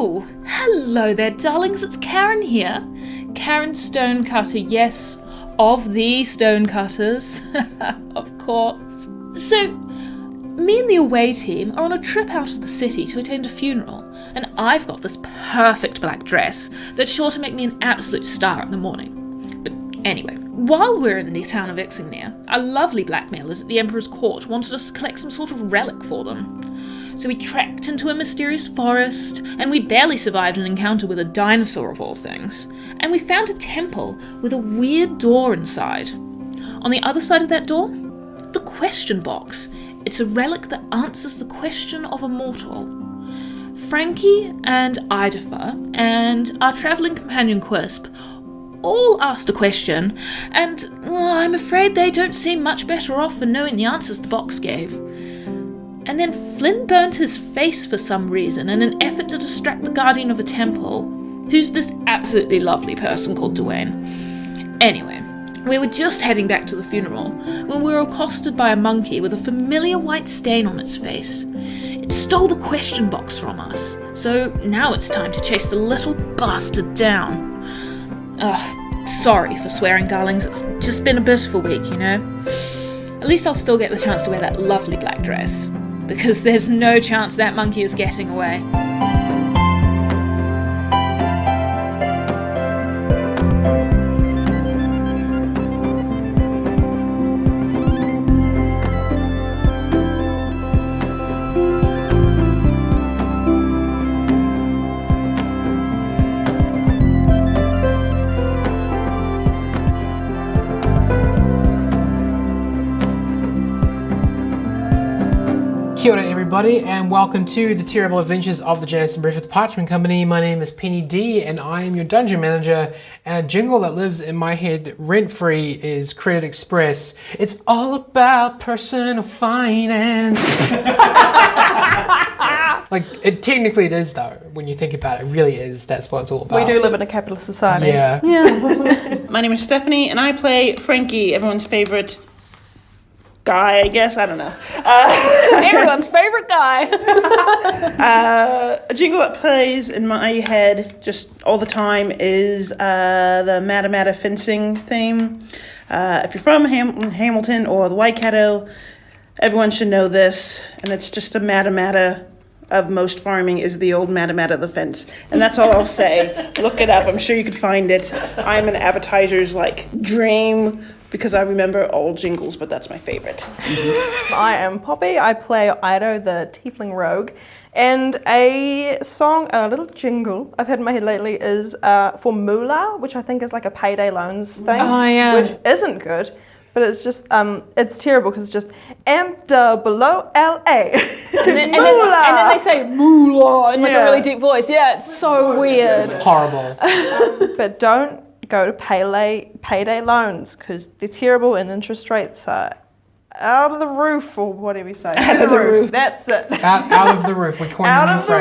Oh, hello there, darlings. It's Karen here. Karen Stonecutter, yes, of the Stonecutters, of course. So, me and the away team are on a trip out of the city to attend a funeral, and I've got this perfect black dress that's sure to make me an absolute star in the morning. But anyway, while we're in the town of Ixingnia, our lovely blackmailers at the Emperor's court wanted us to collect some sort of relic for them. So we trekked into a mysterious forest, and we barely survived an encounter with a dinosaur of all things. And we found a temple with a weird door inside. On the other side of that door, the question box. It's a relic that answers the question of a mortal. Frankie and Idafer and our travelling companion Quisp all asked a question, and I'm afraid they don't seem much better off for knowing the answers the box gave. And then Flynn burnt his face for some reason in an effort to distract the guardian of a temple, who's this absolutely lovely person called Dwayne. Anyway, we were just heading back to the funeral when we were accosted by a monkey with a familiar white stain on its face. It stole the question box from us, so now it's time to chase the little bastard down. Sorry for swearing, darlings, it's just been a bit of a week, you know? At least I'll still get the chance to wear that lovely black dress, because there's no chance that monkey is getting away. Kia ora everybody, and welcome to the terrible adventures of the Janderson Breffords Parchment Company. My name is Penny D, and I am your dungeon manager, and a jingle that lives in my head rent-free is Credit Express. It's all about personal finance. Like, technically it is though, when you think about it, it really is. That's what it's all about. We do live in a capitalist society. Yeah. My name is Stephanie, and I play Frankie, everyone's favourite guy, I guess. I don't know. Everyone's favourite guy. A jingle that plays in my head just all the time is the Matta fencing theme. If you're from Hamilton or the Waikato, everyone should know this, and it's just a Matta of most farming is the old Matta the fence. And that's all I'll say. Look it up. I'm sure you could find it. I'm an advertiser's dream because I remember old jingles, but that's my favorite. I am Poppy. I play Ido, the tiefling rogue. And a little jingle I've had in my head lately is for Moolah, which I think is like a payday loans thing. Oh, yeah. Which isn't good. But it's just, it's terrible because it's just M-below-L-A. And then they say moolah in a really deep voice. Yeah, it's so weird. Horrible. But don't go to payday loans because they're terrible and interest rates are out of the roof, or whatever you say. Out of the roof. That's it. Out of the roof. We coined Out a new of the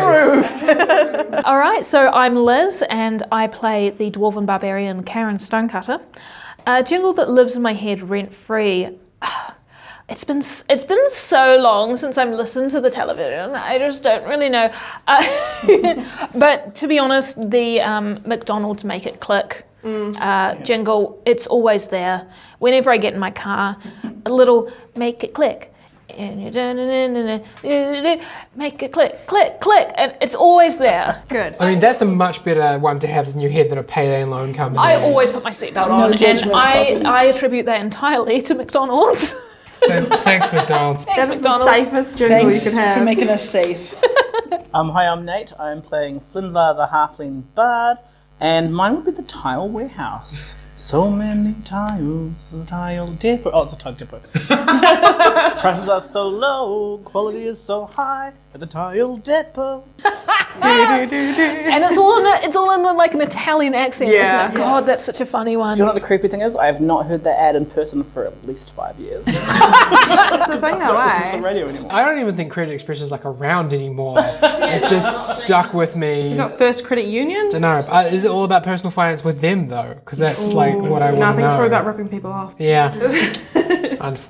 phrase. roof. All right, so I'm Liz, and I play the dwarven barbarian Karen Stonecutter. A jingle that lives in my head rent-free. It's been so long since I've listened to the television. I just don't really know. But to be honest, the McDonald's Make It Click jingle, it's always there. Whenever I get in my car, a little make it click. And make it click, click, click, and it's always there. Good. I mean, that's a much better one to have in your head than a payday loan company. I always put my seatbelt on, and I attribute that entirely to McDonald's. Thanks, McDonald's. That is the safest jingle you can have. Thanks for making us safe. Hi, I'm Nate. I'm playing Flindla the Halfling Bard, and mine would be the Tile Warehouse. So many tiles, the tile dipper. Oh, it's a tug dipper. Prices are so low, quality is so high at the tile depot. And it's all in like an Italian accent, Yeah. isn't it? God, that's such a funny one. Do you know what the creepy thing is? I have not heard that ad in person for at least 5 years. That's the thing, though, Don't listen to the eh? radio anymore. I don't even think Credit Express is around anymore. It just stuck with me. You got First Credit Union? Don't know. Is it all about personal finance with them though? Because that's what I want to know. Nothing's true about ripping people off. Yeah.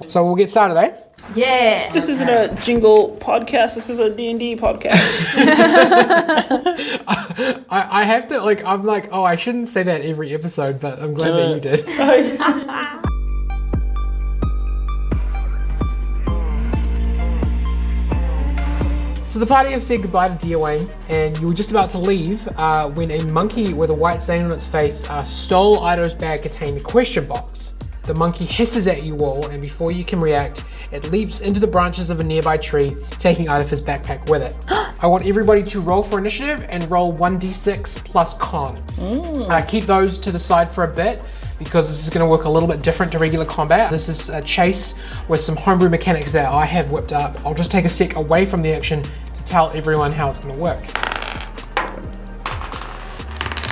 So we'll get started, eh? Yeah. This isn't a jingle podcast. This is a D&D podcast. I have to, like, I'm like, oh, I shouldn't say that every episode, but I'm glad that you did. So the party have said goodbye to Deowane, and you were just about to leave when a monkey with a white stain on its face stole Ido's bag containing the question box. The monkey hisses at you all, and before you can react, it leaps into the branches of a nearby tree, taking out of his backpack with it. I want everybody to roll for initiative and roll 1d6 plus con. Keep those to the side for a bit, because this is going to work a little bit different to regular combat. This is a chase with some homebrew mechanics that I have whipped up. I'll just take a sec away from the action to tell everyone how it's going to work.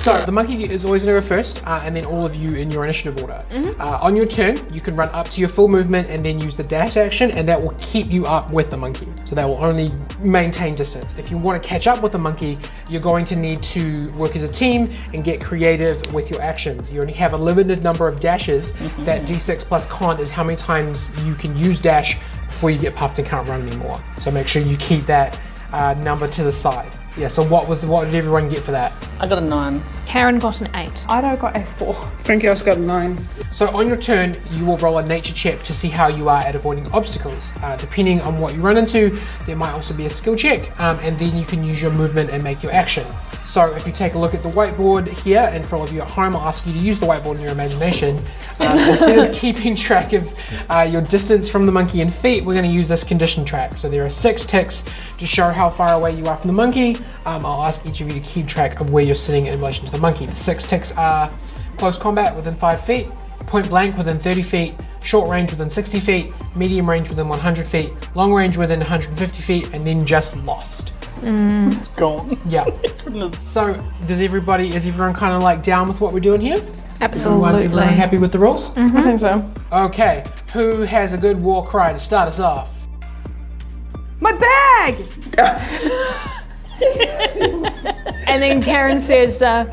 So the monkey is always going to go first, and then all of you in your initiative order. On your turn, you can run up to your full movement and then use the dash action, and that will keep you up with the monkey. So that will only maintain distance. If you want to catch up with the monkey, you're going to need to work as a team and get creative with your actions. You only have a limited number of dashes. That d6 plus con is how many times you can use dash before you get puffed and can't run anymore. So make sure you keep that number to the side. Yeah, so what did everyone get for that? I got a 9. Karen got an 8. Ido got a 4. Frankie also got a 9. So on your turn, you will roll a nature check to see how you are at avoiding obstacles. Depending on what you run into, there might also be a skill check, and then you can use your movement and make your action. So if you take a look at the whiteboard here, and for all of you at home, I'll ask you to use the whiteboard in your imagination. Instead of keeping track of your distance from the monkey in feet, we're going to use this condition track. So there are 6 ticks to show how far away you are from the monkey. I'll ask each of you to keep track of where you're sitting in relation to the monkey. The 6 ticks are close combat within 5 feet, point blank within 30 feet, short range within 60 feet, medium range within 100 feet, long range within 150 feet, and then just lost. It's gone. Yeah. So is everyone kind of like down with what we're doing here? Absolutely. Everyone happy with the rules? I think so. Okay, who has a good war cry to start us off? My bag! And then Karen says, forget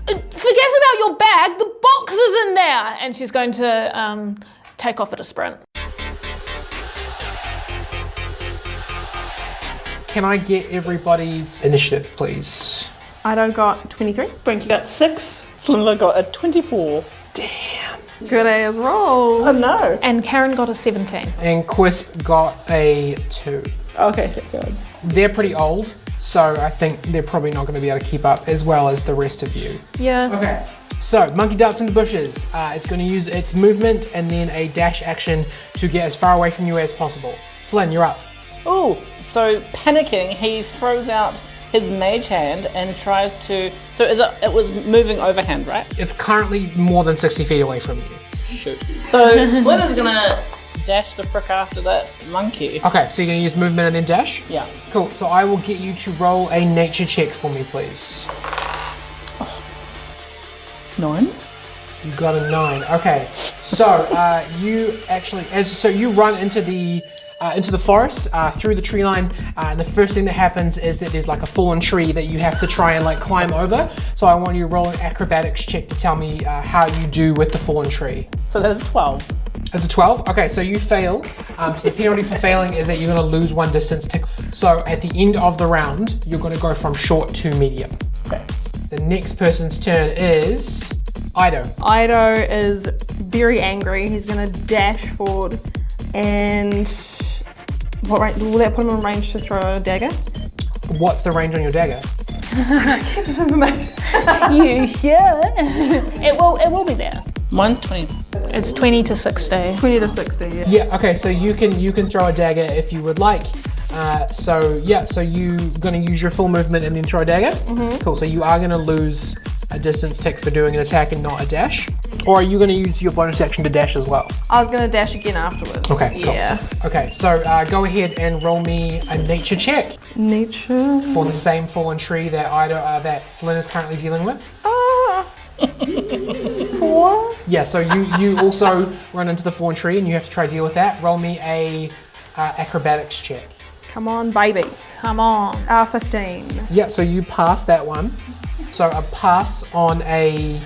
about your bag, the box is in there. And she's going to take off at a sprint. Can I get everybody's initiative, please? Ido got 23. Frankie got 6. Flinla got a 24. Damn. Good as roll. Oh no. And Karen got a 17. And Quisp got a 2. Okay, thank God. They're pretty old, so I think they're probably not going to be able to keep up as well as the rest of you. Yeah. Okay. So, monkey darts in the bushes. It's going to use its movement and then a dash action to get as far away from you as possible. Flynn, you're up. Ooh, so panicking, he throws out his mage hand and tries to... So it was moving overhand, right? It's currently more than 60 feet away from you. Shoot. So Flynn is gonna dash the frick after that monkey. Okay, so you're going to use movement and then dash? Yeah. Cool, so I will get you to roll a nature check for me, please. 9? You got a 9. Okay, so you run into the forest through the tree line, and the first thing that happens is that there's like a fallen tree that you have to try and like climb over. So I want you to roll an acrobatics check to tell me how you do with the fallen tree. So that's 12. It's a 12? Okay, so you fail. So the penalty for failing is that you're going to lose 1 distance tick. So at the end of the round, you're going to go from short to medium. Okay. The next person's turn is Ido. Ido is very angry. He's going to dash forward and... will that put him in range to throw a dagger? What's the range on your dagger? You sure? It will be there. Mine's 20. It's 20 to 60. 20 to 60, yeah. Yeah, okay, so you can throw a dagger if you would like. So you're going to use your full movement and then throw a dagger? Mm-hmm. Cool, so you are going to lose a distance tick for doing an attack and not a dash? Or are you going to use your bonus action to dash as well? I was going to dash again afterwards. Okay, cool. Yeah. Okay, so go ahead and roll me a nature check Nature. for the same fallen tree that Flynn is currently dealing with. 4. Yeah, so you also run into the fallen tree and you have to try to deal with that. Roll me a acrobatics check. Come on, baby. Come on. 15. Yeah, so you pass that one. So a pass on a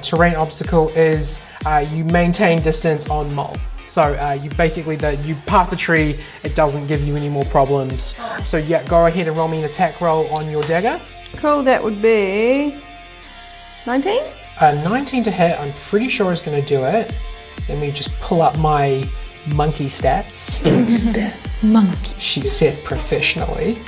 terrain obstacle is you maintain distance on mole. So you basically, you pass the tree, it doesn't give you any more problems. So yeah, go ahead and roll me an attack roll on your dagger. Cool, that would be 19? 19 to hit, I'm pretty sure is going to do it. Let me just pull up my monkey stats. Monkey. She said professionally.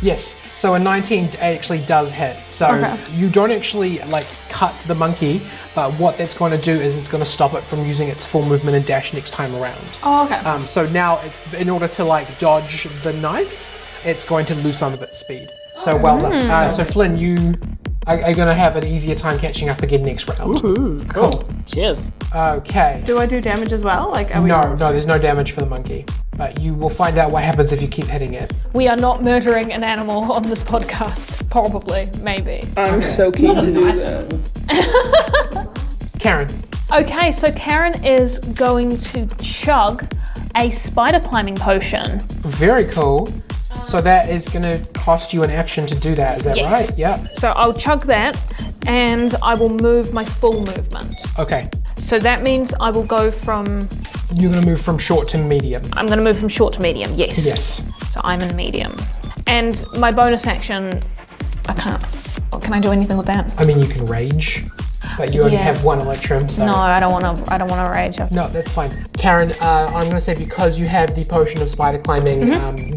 Yes, so a 19 actually does hit. So you don't actually like cut the monkey, but what that's going to do is it's going to stop it from using its full movement and dash next time around. Oh, okay. So now, in order to like dodge the knife, it's going to lose some of its speed. So well done. So Flynn, you are going to have an easier time catching up again next round. Ooh, cool. Cheers. Okay. Do I do damage as well? Like, are we... No, there's no damage for the monkey. But you will find out what happens if you keep hitting it. We are not murdering an animal on this podcast. Probably, maybe. I'm so keen to do that. Karen. Okay, so Karen is going to chug a spider climbing potion. Very cool. So that is going to cost you an action to do that, is that Yes. right? Yeah. So I'll chug that and I will move my full movement. Okay. So that means I will go from... You're going to move from short to medium. I'm going to move from short to medium, yes. Yes. So I'm in medium. And my bonus action, I can't... Can I do anything with that? I mean, you can rage, but you only Yeah. have one electrum, so... No, I don't want to rage. No, that's fine. Karen, I'm going to say because you have the potion of spider climbing,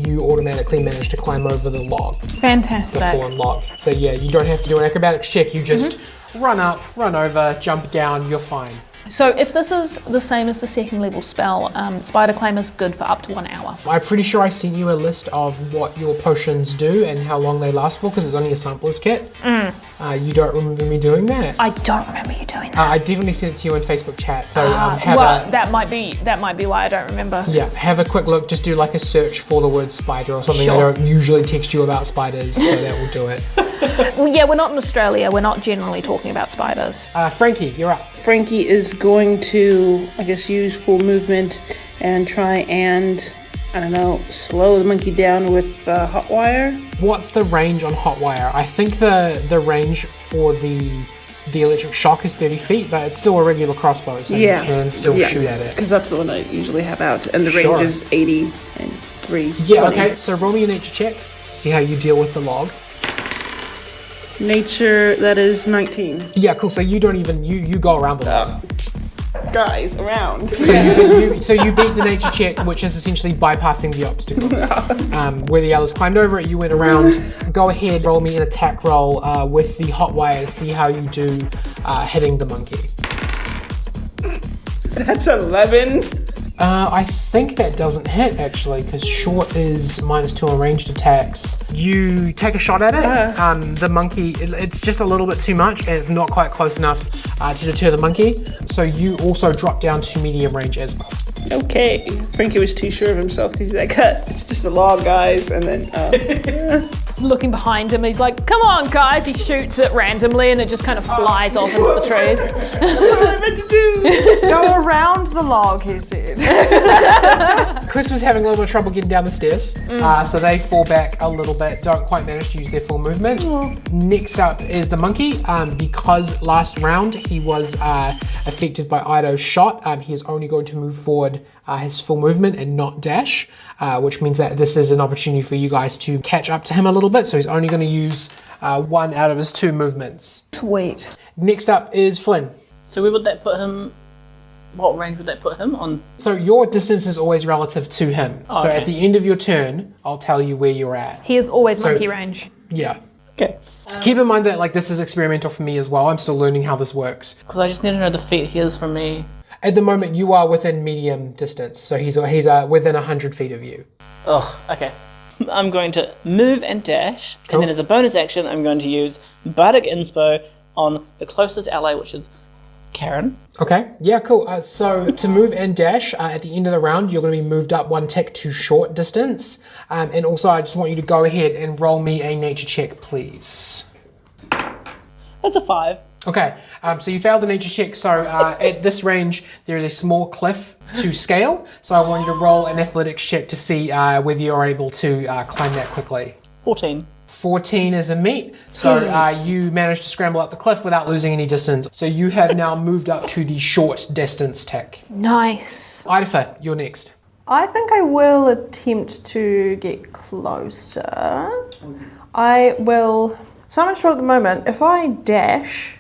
you automatically manage to climb over the log, the Fantastic. fallen log. So yeah, you don't have to do an acrobatics check, you just run up, run over, jump down, you're fine. So if this is the same as the second level spell, Spider Climb is good for up to 1 hour. I'm pretty sure I sent you a list of what your potions do and how long they last for, because it's only a sampler's kit. You don't remember me doing that? I don't remember you doing that. I definitely sent it to you in Facebook chat, so that might be why I don't remember. Yeah, have a quick look, just do like a search for the word spider or something. Sure. I don't usually text you about spiders, so that will do it. Well, yeah, we're not in Australia. We're not generally talking about spiders. Frankie, you're up. Frankie is going to, I guess, use full movement and try and, I don't know, slow the monkey down with hot wire. What's the range on hot wire? I think the range for the electric shock is 30 feet, but it's still a regular crossbow, so you can still shoot at it. Because that's the one I usually have out, and the range is 80 and 3. Yeah, okay, so roll me a nature check, see how you deal with the log. Nature, that is 19. Yeah, cool, so you don't even, you go around the log. Guys, around. So you beat the nature check, which is essentially bypassing the obstacle. Where the others climbed over it, you went around. Go ahead, roll me an attack roll with the hot wire to see how you do hitting the monkey. That's 11. I think that doesn't hit, actually, because short is -2 on ranged attacks. You take a shot at it. The monkey, it's just a little bit too much, and it's not quite close enough to deter the monkey. So you also drop down to medium range as well. Okay. Frankie was too sure of himself because he's like, it's just a log, guys. And then, Looking behind him, he's like, come on, guys. He shoots it randomly and it just kind of flies off into the trees. that's what I meant to do. Go around the log, he said. Chris was having a little bit of trouble getting down the stairs, so they fall back a little bit, don't quite manage to use their full movement. Next up is the monkey. Because last round he was affected by Ido's shot, he is only going to move forward his full movement and not dash, which means that this is an opportunity for you guys to catch up to him a little bit, so he's only going to use 1 out of his 2 movements. Sweet. Next up is Flynn. So where would that put him? What range would that put him on? So your distance is always relative to him. Oh, so okay. at the end of your turn, I'll tell you where you're at. He is always monkey range. Yeah. Okay. Keep in mind that like this is experimental for me as well. I'm still learning how this works. Because I just need to know the feet he is from me. At the moment, you are within medium distance, so he's within 100 feet of you. Oh, okay. I'm going to move and dash, Cool. and then as a bonus action, I'm going to use Bardic Inspo on the closest ally, which is Karen. Okay, yeah, cool. So to move and dash, at the end of the round, you're going to be moved up 1 tick to short distance. And also, I just want you to go ahead and roll me a nature check, please. That's a 5. Okay, so you failed the nature check, so at this range, there is a small cliff to scale, so I want you to roll an athletics check to see whether you're able to climb that quickly. 14. 14 is a meet, so you managed to scramble up the cliff without losing any distance. So you have now moved up to the short distance tick. Nice. Idafer, you're next. I think I will attempt to get closer. I will. So I'm unsure at the moment. If I dash,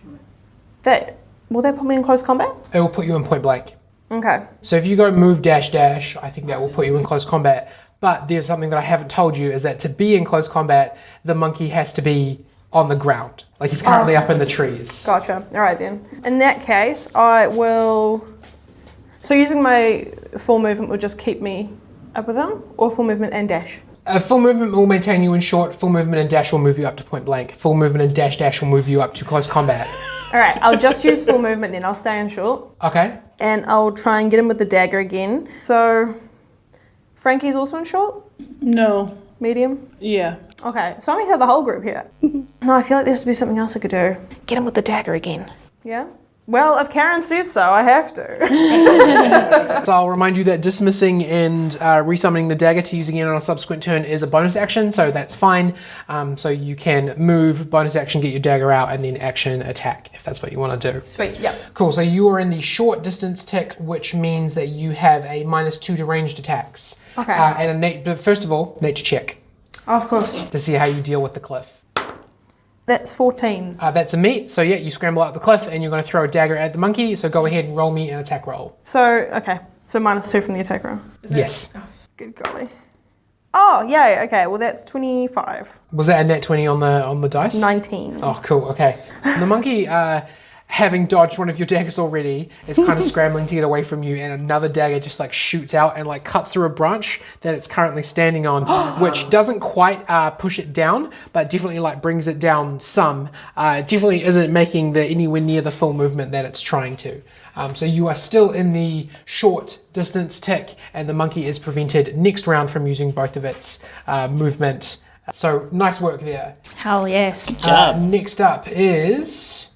will that put me in close combat? It will put you in point blank. Okay. So if you go move dash dash, I think that will put you in close combat. But there's something that I haven't told you, is that to be in close combat, the monkey has to be on the ground. Like he's currently up in the trees. Gotcha. All right then. In that case, I will. So using my full movement will just keep me up with him, or full movement and dash? Full movement will maintain you in short. Full movement and dash will move you up to point blank. Full movement and dash dash will move you up to close combat. All right. I'll just use full movement then. I'll stay in short. Okay. And I'll try and get him with the dagger again. So Frankie's also in short? No. Medium? Yeah. Okay, so I'm gonna have the whole group here. No, I feel like there has to be something else I could do. Get him with the dagger again. Yeah? Well, if Karen says so, I have to. So I'll remind you that dismissing and resummoning the dagger to use again on a subsequent turn is a bonus action, so that's fine. So you can move, bonus action, get your dagger out, and then action attack if that's what you want to do. Sweet, yep. Cool, so you are in the short distance tick, which means that you have a -2 to ranged attacks. Okay. But first of all, nature check Of course. to see how you deal with the cliff. That's 14. That's a meet, so yeah, you scramble up the cliff and you're going to throw a dagger at the monkey, so go ahead and roll me an attack roll. So, okay, so -2 from the attack roll. Yes. Good golly. Oh, yay, okay, well that's 25. Was that a net 20 on the dice? 19. Oh, cool, okay. The monkey, having dodged one of your daggers already, is kind of scrambling to get away from you, and another dagger just like shoots out and like cuts through a branch that it's currently standing on, which doesn't quite push it down, but definitely like brings it down some. It definitely isn't making anywhere near the full movement that it's trying to. So you are still in the short distance tick, and the monkey is prevented next round from using both of its movement. So nice work there. Hell yeah. Next up is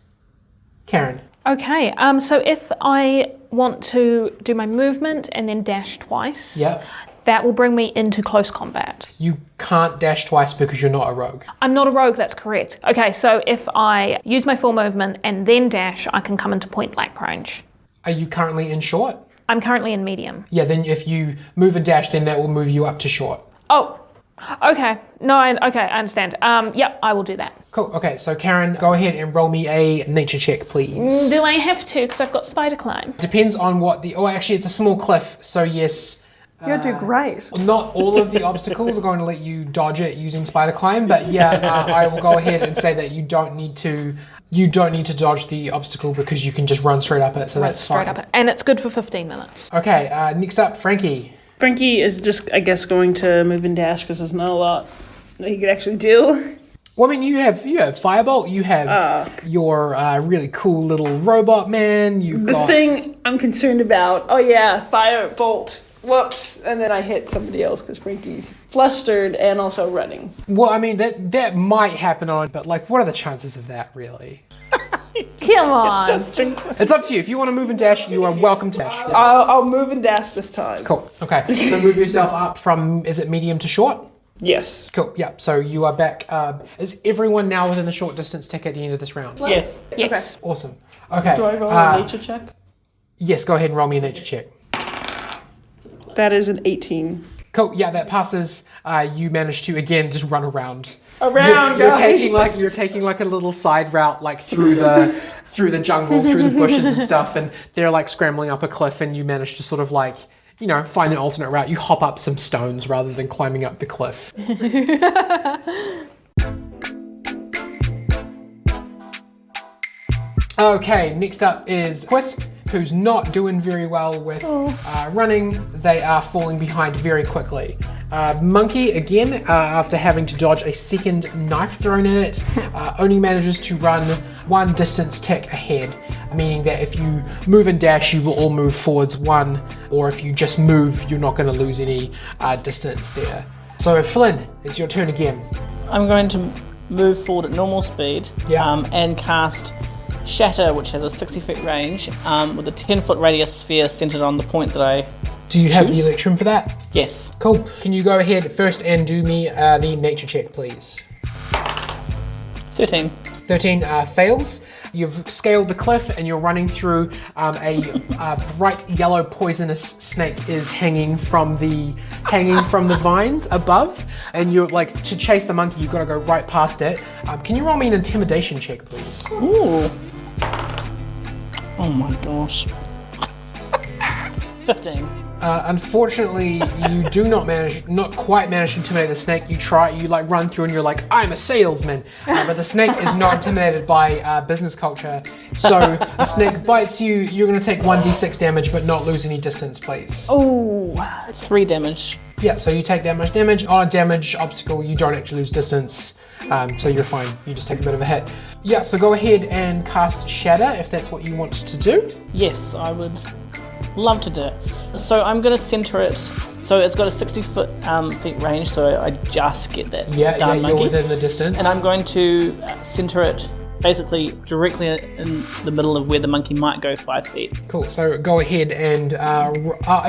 Karen. Okay, so if I want to do my movement and then dash twice, Yep. that will bring me into close combat. You can't dash twice because you're not a rogue. I'm not a rogue, that's correct. Okay, so if I use my full movement and then dash, I can come into point blank range. Are you currently in short? I'm currently in medium. Yeah, then if you move and dash, then that will move you up to short. Oh, okay. No, I understand. Yep, I will do that. Cool. Okay, so Karen, go ahead and roll me a nature check, please. Do I have to? Because I've got spider climb. Depends on what actually it's a small cliff, so yes. You'll do great. Not all of the obstacles are going to let you dodge it using spider climb, but yeah, I will go ahead and say that you don't need to dodge the obstacle because you can just run straight up it, so that's fine. Straight up it. And it's good for 15 minutes. Okay, next up, Frankie. Frankie is just, I guess, going to move and dash because there's not a lot that he could actually do. Well, I mean, you have Firebolt, you have your really cool little robot man, The thing I'm concerned about, Firebolt. Whoops, and then I hit somebody else because Frankie's flustered and also running. Well, I mean, that might happen but like, what are the chances of that, really? Come on. It's up to you. If you want to move and dash, you are welcome to dash. I'll move and dash this time. Cool. Okay. So move yourself up from, is it medium to short? Yes. Cool. Yeah. So you are back. Is everyone now within the short distance tick at the end of this round? Yes. Yes. Okay. Awesome. Okay. Do I roll a nature check? Yes. Go ahead and roll me a nature check. That is an 18. Cool. Yeah, that passes. You manage to again just run around. You're taking like a little side route like through the jungle, through the bushes and stuff, and they're like scrambling up a cliff, and you manage to sort of like, find an alternate route. You hop up some stones rather than climbing up the cliff. Okay, next up is Quisp, who's not doing very well with running. They are falling behind very quickly. Monkey, again, after having to dodge a second knife thrown at it, only manages to run one distance tick ahead, meaning that if you move and dash, you will all move forwards one, or if you just move, you're not going to lose any distance there. So Flynn, it's your turn again. I'm going to move forward at normal speed and cast Shatter, which has a 60-foot range, with a 10-foot radius sphere centered on the point that I Do you have the electrum for that? Yes. Cool. Can you go ahead first and do me the nature check, please? 13. 13 fails. you've scaled the cliff and you're running through. A bright yellow poisonous snake is hanging from the vines above, and you're like, to chase the monkey, you've got to go right past it. Can you roll me an intimidation check, please? Ooh. Oh my gosh. 15. Unfortunately, you do not quite manage to intimidate the snake. You like run through and you're like, I'm a salesman. But the snake is not intimidated by business culture. So the snake bites you, you're going to take 1d6 damage, but not lose any distance, please. Oh, 3 damage. Yeah, so you take that much damage. On a damage obstacle, you don't actually lose distance. So you're fine. You just take a bit of a hit. Yeah, so go ahead and cast Shatter if that's what you want to do. Yes, I would love to do it. So I'm going to center it. So it's got a 60 feet range, so I just get that darn monkey. You're within the distance. And I'm going to center it basically directly in the middle of where the monkey might go 5 feet. Cool, so go ahead and,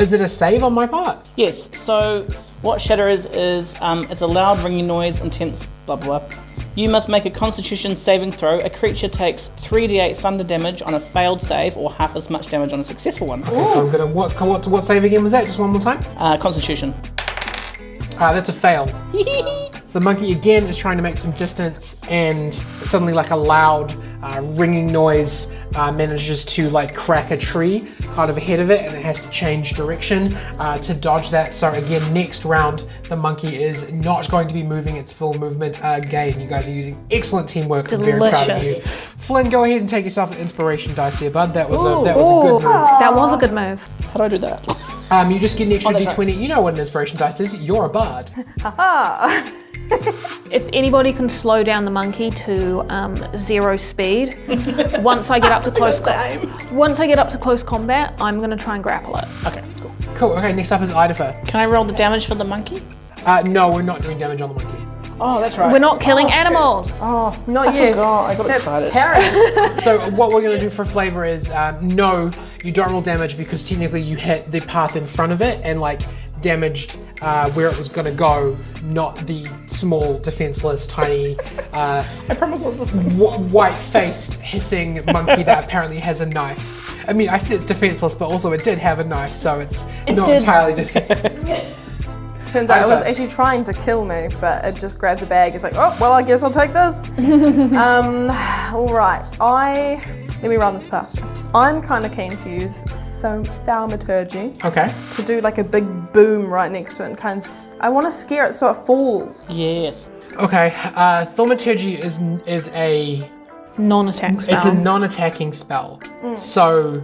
is it a save on my part? Yes, so what Shatter is it's a loud ringing noise, intense, blah blah blah. You must make a Constitution saving throw. A creature takes 3d8 thunder damage on a failed save, or half as much damage on a successful one. Okay, so I'm gonna, what save again was that? Just one more time? Constitution. That's a fail. So the monkey again is trying to make some distance, and suddenly like a loud ringing noise manages to like crack a tree kind of ahead of it, and it has to change direction to dodge that. So again, next round the monkey is not going to be moving its full movement again. You guys are using excellent teamwork. I'm very proud of you. Flynn, go ahead and take yourself an inspiration dice there, bud. That was a good move. That was a good move. How do I do that? You just get an extra d20. You know what an inspiration dice is. You're a bard. Haha. If anybody can slow down the monkey to 0 speed, once I get up to close combat, I'm going to try and grapple it. Okay, cool. Cool. Okay, next up is Idafer. Can I roll the damage for the monkey? No, we're not doing damage on the monkey. Oh, that's right. We're not killing animals. Oh, not yet. I got excited. Karen. So what we're going to do for flavor is, no, you don't roll damage because technically you hit the path in front of it and like damaged where it was going to go, not the small, defenseless, tiny, I promise I was listening. white-faced, hissing monkey that apparently has a knife. I mean, I said it's defenseless, but also it did have a knife, so it's not entirely defenseless. Turns out it was actually trying to kill me, but it just grabbed the bag. It's like, oh, well, I guess I'll take this. All right. Let me run this past you. I'm kind of keen to use thaumaturgy. Okay. To do like a big boom right next to it, and I want to scare it so it falls. Yes. Okay. Thaumaturgy is a Non-attack spell. It's a non-attacking spell. So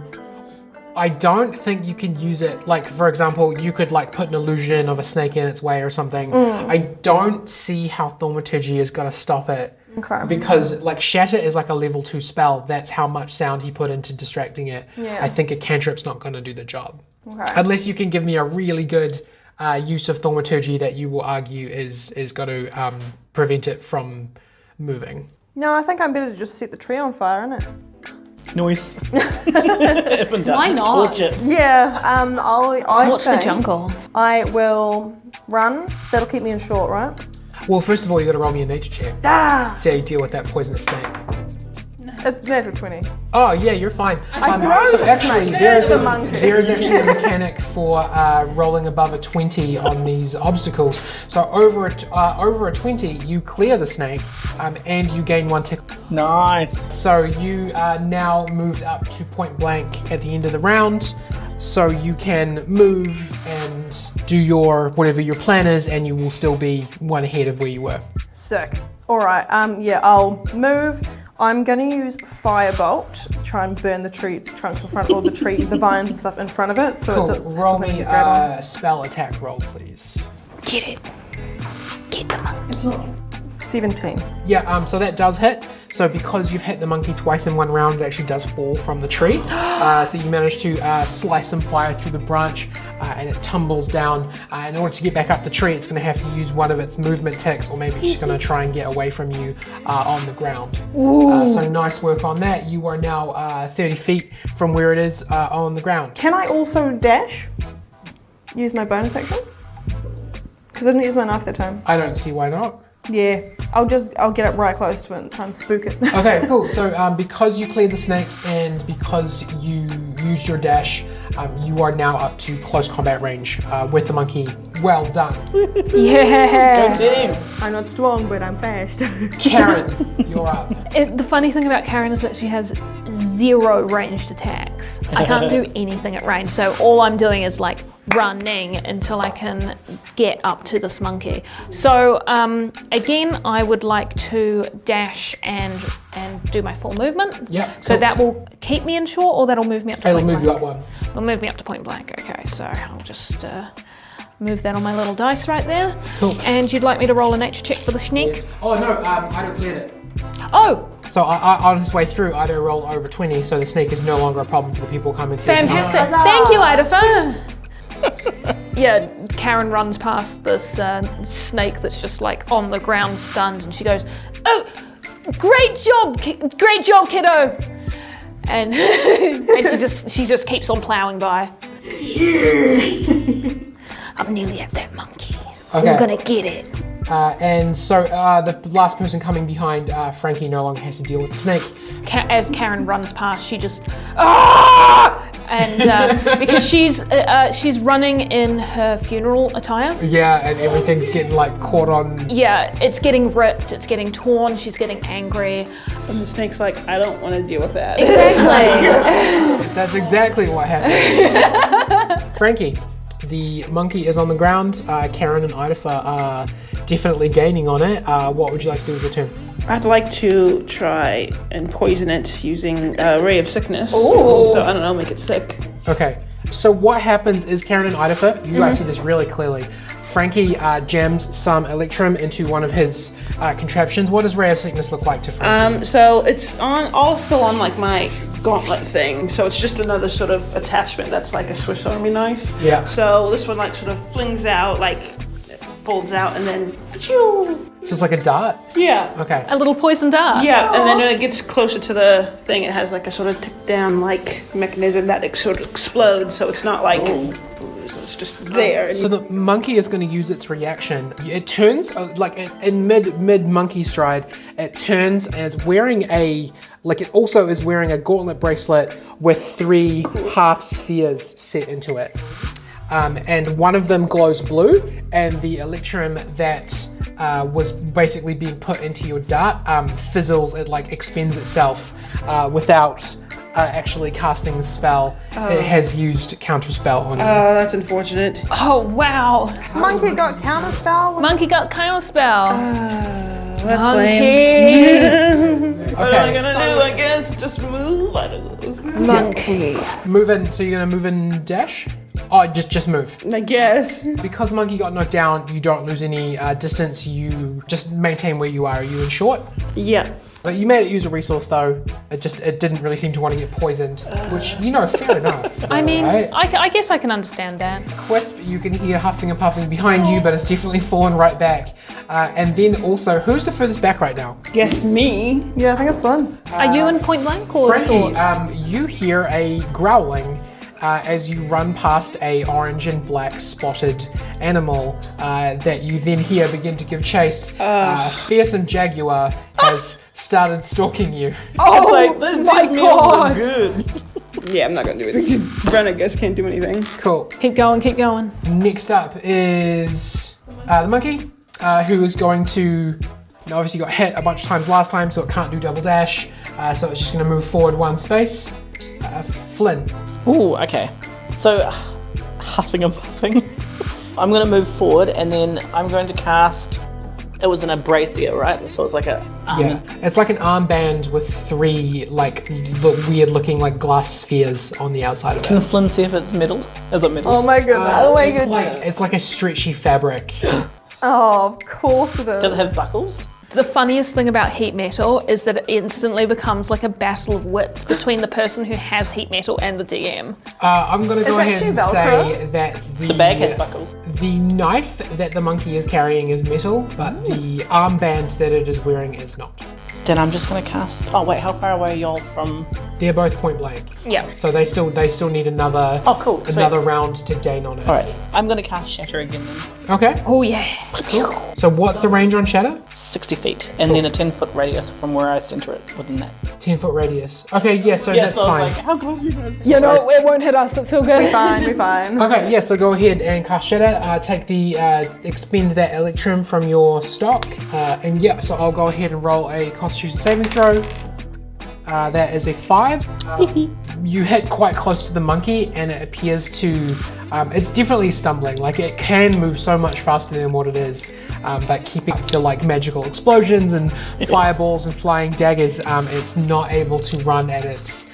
I don't think you can use it, like, for example, you could like put an illusion of a snake in its way or something. I don't see how Thaumaturgy is going to stop it. Okay. Because like Shatter is like a level 2 spell. That's how much sound he put into distracting it. Yeah. I think a cantrip's not going to do the job. Okay. Unless you can give me a really good use of Thaumaturgy that you will argue is going to prevent it from moving. No, I think I'm better to just set the tree on fire, innit? Noise. Why not? Torch it. Yeah, I What's the think jungle? I will run. That'll keep me in short, right? Well, first of all, you got to roll me a nature check. Ah! See how you deal with that poisonous snake. It's natural 20. Oh yeah, you're fine. I throw the actually, snake. there is The monkey. there is actually a mechanic for rolling above a 20 on these obstacles. So over a 20, you clear the snake, and you gain 1 tick. Nice. So you now moved up to point blank at the end of the round. So you can move and do whatever your plan is, and you will still be 1 ahead of where you were. Sick. All right. Yeah, I'll move. I'm going to use Firebolt, try and burn the tree trunks in front, or the tree, the vines and stuff in front of it. So Cool. it does. Roll doesn't me get grab on. a spell attack roll, please. Get it. Get the monkey. 17. Yeah, so that does hit. So because you've hit the monkey twice in 1 round, it actually does fall from the tree. So you manage to slice some fire through the branch, and it tumbles down. In order to get back up the tree, it's going to have to use one of its movement ticks, or maybe it's going to try and get away from you on the ground. So nice work on that. You are now 30 feet from where it is on the ground. Can I also dash? Use my bonus action? Because I didn't use my knife that time. I don't see why not. Yeah, I'll get up right close to it and try and spook it. Okay, cool. So because you cleared the snake and because you used your dash, you are now up to close combat range with the monkey. Well done. Yeah. Go team. I'm not strong, but I'm fast. Karen, you're up. The funny thing about Karen is that she has 0 ranged attacks. I can't do anything at range, so all I'm doing is like running until I can get up to this monkey. So again, I would like to dash and do my full movement. Yep. So Cool. that will keep me in short, or that'll move me up to It'll point move you blank? up one. It'll move me up to point blank. Okay, so I'll just move that on my little dice right there. Cool. And you'd like me to roll a nature check for the snake? Oh no, I don't clear it. Oh, So on his way through, Ido rolled over 20, so the snake is no longer a problem for the people coming through. fantastic. Thank you, Idafa. Yeah, Karen runs past this snake that's just like on the ground stunned, and she goes, "Oh, great job, kiddo!" And, and she just keeps on ploughing by. I'm nearly at that monkey. Okay. I'm gonna get it. And so the last person coming behind Frankie no longer has to deal with the snake. As Karen runs past, she just and because she's running in her funeral attire. Yeah, and everything's getting like caught on. Yeah, it's getting ripped, it's getting torn, she's getting angry. And the snake's like, I don't want to deal with that. Exactly. That's exactly what happened. Frankie, the monkey is on the ground. Karen and Idafa are definitely gaining on it. What would you like to do with your turn? I'd like to try and poison it using Ray of Sickness. Ooh. So I don't know, make it sick. Okay, so what happens is Karen and Idafa, you guys see this really clearly. Frankie jams some electrum into one of his contraptions. What does Ray of Sickness look like to Frankie? So it's still on like my gauntlet thing. So it's just another sort of attachment that's like a Swiss Army knife. Yeah. So this one like sort of flings out, like it folds out, and then achoo. So it's like a dart? Yeah. Okay. A little poison dart. Yeah, and then when it gets closer to the thing, it has like a sort of tick down like mechanism that it sort of explodes. So it's not like, so it's just there. So the monkey is going to use its reaction. It turns like in mid monkey stride. It turns and it's wearing it also is wearing a gauntlet bracelet with 3 half spheres set into it. And one of them glows blue, and the electrum that was basically being put into your dart fizzles. It like expends itself without actually casting the spell. It has used counterspell on you. Oh, that's unfortunate. Oh wow. Monkey got counterspell. Monkey got counterspell. That's Monkey. lame. What am I Okay. gonna do? I guess just move. I don't know. Monkey. Move in. So you're gonna move in dash? Oh, just move. I guess. Because monkey got knocked down, you don't lose any distance. You just maintain where you are. Are you in short? Yeah. But you made it use a resource though. It didn't really seem to want to get poisoned, which fair enough. I mean, right? I guess I can understand that. Quisp, you can hear huffing and puffing behind you, but it's definitely fallen right back. And then also, who's the furthest back right now? Guess me. Yeah, I think it's fun. Are you in point blank or Frankie, short? you hear a growling as you run past a orange and black spotted animal that you then hear begin to give chase. Fearsome jaguar has started stalking you. It's like, this my did God. good. Yeah, I'm not gonna do anything. Just run, I guess, can't do anything. Cool. Keep going, keep going. Next up is the monkey, who is going to. Obviously, got hit a bunch of times last time, so it can't do double dash. So it's just going to move forward 1 space. Flynn. Ooh, okay. So, huffing and puffing. I'm going to move forward, and then I'm going to cast. It was an abracier, right? So it's like a. Yeah, it's like an armband with 3 like weird looking like glass spheres on the outside of Can it. Flynn see if it's metal? Is it metal? Oh my goodness. It's like a stretchy fabric. Oh, of course it is. Does it have buckles? The funniest thing about heat metal is that it instantly becomes like a battle of wits between the person who has heat metal and the DM. I'm going to go that ahead too and Velcro? say that The bag has buckles. The knife that the monkey is carrying is metal, but the armband that it is wearing is not. Then I'm just gonna cast. Oh wait, how far away are y'all from? They're both point blank. Yeah. So they still need another Oh, cool. Sweet. another round to gain on it. All right, I'm gonna cast Shatter again then. Okay. Oh yeah. So what's the range on Shatter? 60 feet, and then a 10-foot radius from where I center it within that. 10-foot radius. Okay, yeah, so Yeah, that's so I fine. was like, how close are you guys? You know, it won't hit us. It's all good. We're fine. Okay, yeah, so go ahead and cast Shatter. Take the, expend that Electrum from your stock. And yeah, so I'll go ahead and roll a Constitution saving throw. That is a 5. You hit quite close to the monkey, and it appears to, it's definitely stumbling. Like, it can move so much faster than what it is, but keeping up the like magical explosions and fireballs and flying daggers, it's not able to run at its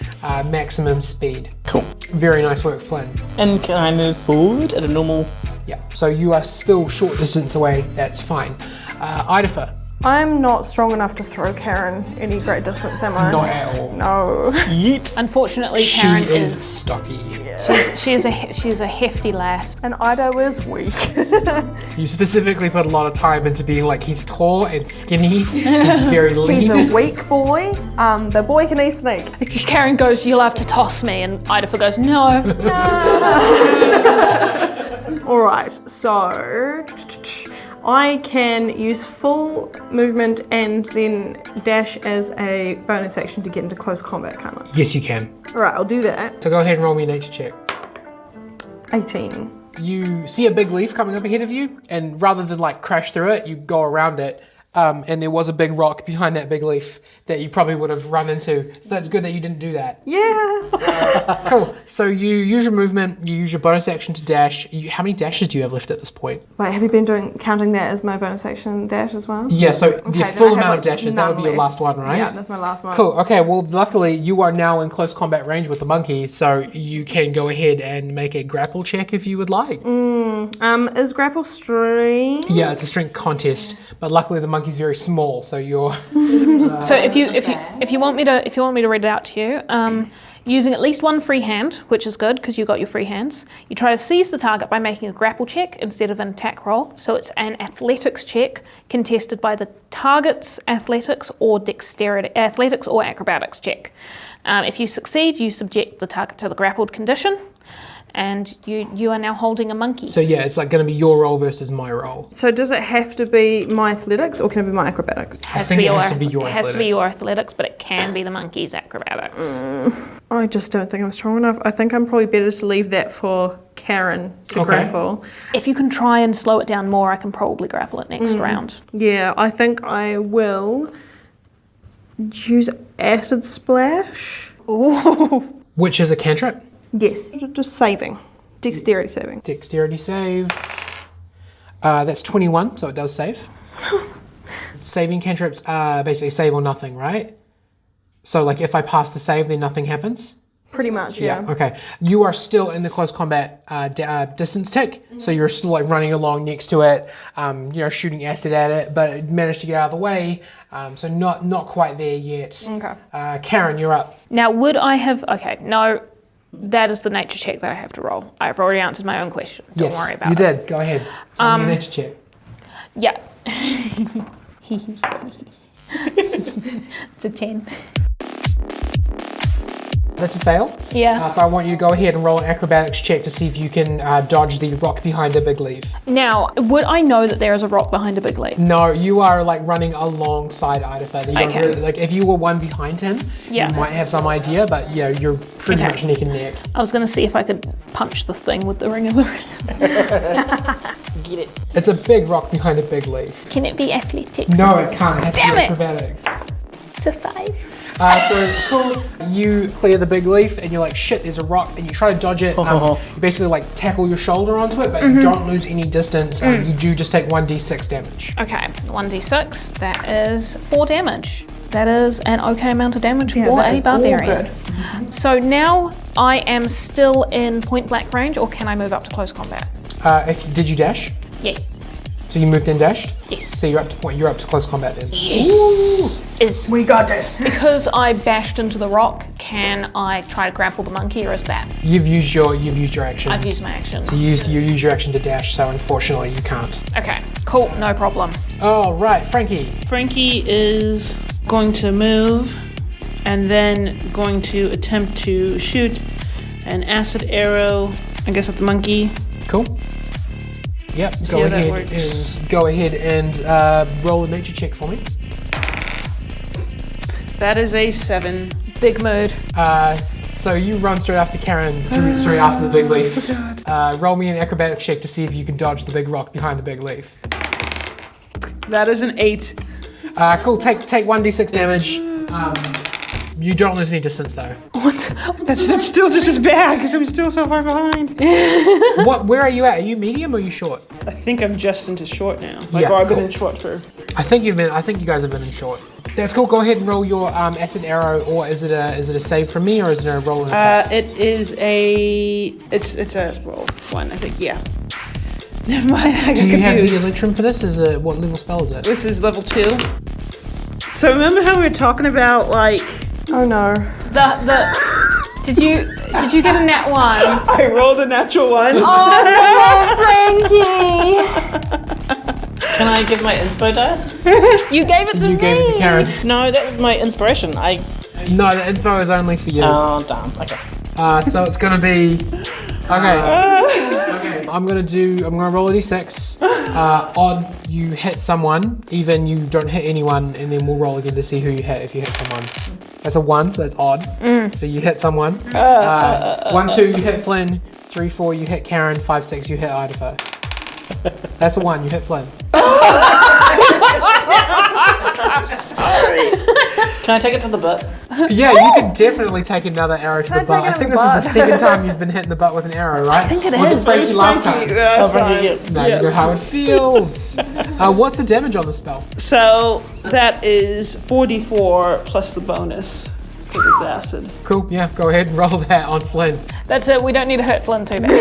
maximum speed. Cool. Very nice work, Flynn. And can I move forward at a normal? Yeah, so you are still short distance away. That's fine. Idafer, I'm not strong enough to throw Karen any great distance, am I? not at all. No. Yeet. Unfortunately, She Karen is is stocky. she's a hefty lass. And Ido is weak. You specifically put a lot of time into being like, he's tall and skinny, he's very He's lean. a weak boy. The boy can eat snake. Karen goes, "You'll have to toss me," and Idafer goes, "No." Alright, so I can use full movement and then dash as a bonus action to get into close combat, can't I? Yes, you can. Alright, I'll do that. So go ahead and roll me a nature check. 18. You see a big leaf coming up ahead of you, and rather than like crash through it, you go around it. And there was a big rock behind that big leaf that you probably would have run into. So that's good that you didn't do that. Yeah! Cool. So you use your movement, you use your bonus action to dash. How many dashes do you have left at this point? Wait, have you been counting that as my bonus action dash as well? Yeah, so the then full I have, amount like, of dashes, that would be your none last left. one, right? Yeah, that's my last one. Cool. Okay, well, luckily you are now in close combat range with the monkey, so you can go ahead and make a grapple check if you would like. Is grapple strength? Yeah, it's a strength contest, but luckily the monkey's very small, so you're... So if you want me to read it out to you, using at least one free hand, which is good because you got your free hands, you try to seize the target by making a grapple check instead of an attack roll. So it's an athletics check contested by the target's athletics or acrobatics check. If you succeed, you subject the target to the grappled condition, and you are now holding a monkey. So yeah, it's like going to be your roll versus my roll. So does it have to be my athletics or can it be my acrobatics? I think it has to be your It has to be athletics. your athletics, but it can be the monkey's acrobatics. I just don't think I'm strong enough. I think I'm probably better to leave that for Karen to grapple. If you can try and slow it down more, I can probably grapple it next round. Yeah, I think I will use acid splash. Ooh. Which is a cantrip. Yes, just saving. Dexterity saving. Dexterity save. That's 21, so it does save. Saving cantrips basically save or nothing, right? So like if I pass the save, then nothing happens? Pretty much, yeah. Okay. You are still in the close combat distance tick, so you're still like running along next to it, shooting acid at it, but it managed to get out of the way, so not quite there yet. Okay. Karen, you're up. Now, would I have... Okay, no, that is the nature check that I have to roll. I've already answered my own question. Don't worry about you it. did. Go ahead. Tell me your nature check. Yeah. It's a 10. That's a fail. Yeah. So I want you to go ahead and roll an acrobatics check to see if you can dodge the rock behind a big leaf. Now, would I know that there is a rock behind a big leaf? No, you are like running alongside Idafer. You don't Okay. really, like if you were one behind him, Yeah. you might have some idea, but yeah, you're pretty Okay. much neck and neck. I was going to see if I could punch the thing with the ring of the Get it. It's a big rock behind a big leaf. Can it be athletic? No, it can't. It has to Damn be it. acrobatics. It's a 5. So cool. You clear the big leaf, and you're like, shit, there's a rock, and you try to dodge it. You basically like tackle your shoulder onto it, but you don't lose any distance. You do just take 1d6 damage. Okay, 1d6. That is 4 damage. That is an okay amount of damage for that a is all barbarian. good. So now I am still in point blank range, or can I move up to close combat? Did you dash? Yeah. So you moved and dashed? Yes. So you're up to close combat then. Yes. We got this. Because I bashed into the rock, can I try to grapple the monkey, or is that? You've used your action. I've used my action. You use your action to dash, so unfortunately you can't. Okay, Cool, no problem. All right, Frankie. Frankie is going to move and then going to attempt to shoot an acid arrow, I guess, at the monkey. Cool. Yep. See Go how that ahead works. and roll a nature check for me. That is a 7. Big mood. So you run straight after Karen, straight after the big leaf. Roll me an acrobatic check to see if you can dodge the big rock behind the big leaf. That is an 8. Cool. Take 1d6 damage. You don't lose any distance though. That's still just as bad because I'm still so far behind. Where are you at? Are you medium or are you short? I think I'm just into short now. Yeah, I've been cool. in short for. I think you guys have been in short. That's cool. Go ahead and roll your acid arrow, or is it a save from me, or is it a roll? It is a. It's a roll 1, I think. Yeah. Never mind. I got Do you have the confused. Electrum for this? What level spell is it? This is level 2. So remember how we were talking about like. Oh no. Did you get a nat 1? I rolled a natural 1. Oh no, Frankie! Can I give my inspo dice? You gave it to me. You gave it to Karen. No, that was my inspiration. No, the inspo is only for you. Oh, damn. Okay. So it's gonna be. Okay. I'm gonna roll a d6. Odd, you hit someone. Even, you don't hit anyone, and then we'll roll again to see who you hit if you hit someone. That's a 1, so that's odd. So you hit someone. 1, 2, you hit Flynn. 3, 4, you hit Karen. 5, 6, you hit Idaho. That's a 1, you hit Flynn. Can I take it to the butt? Yeah, you can definitely take another arrow to the butt. I think this is the second time you've been hit in the butt with an arrow, right? I think it Was is. it Frankie last time? Now you know how it feels. What's the damage on the spell? So that is 4d4 plus the bonus because it's acid. Cool, yeah, go ahead and roll that on Flynn. That's it. We don't need to hurt Flynn too bad.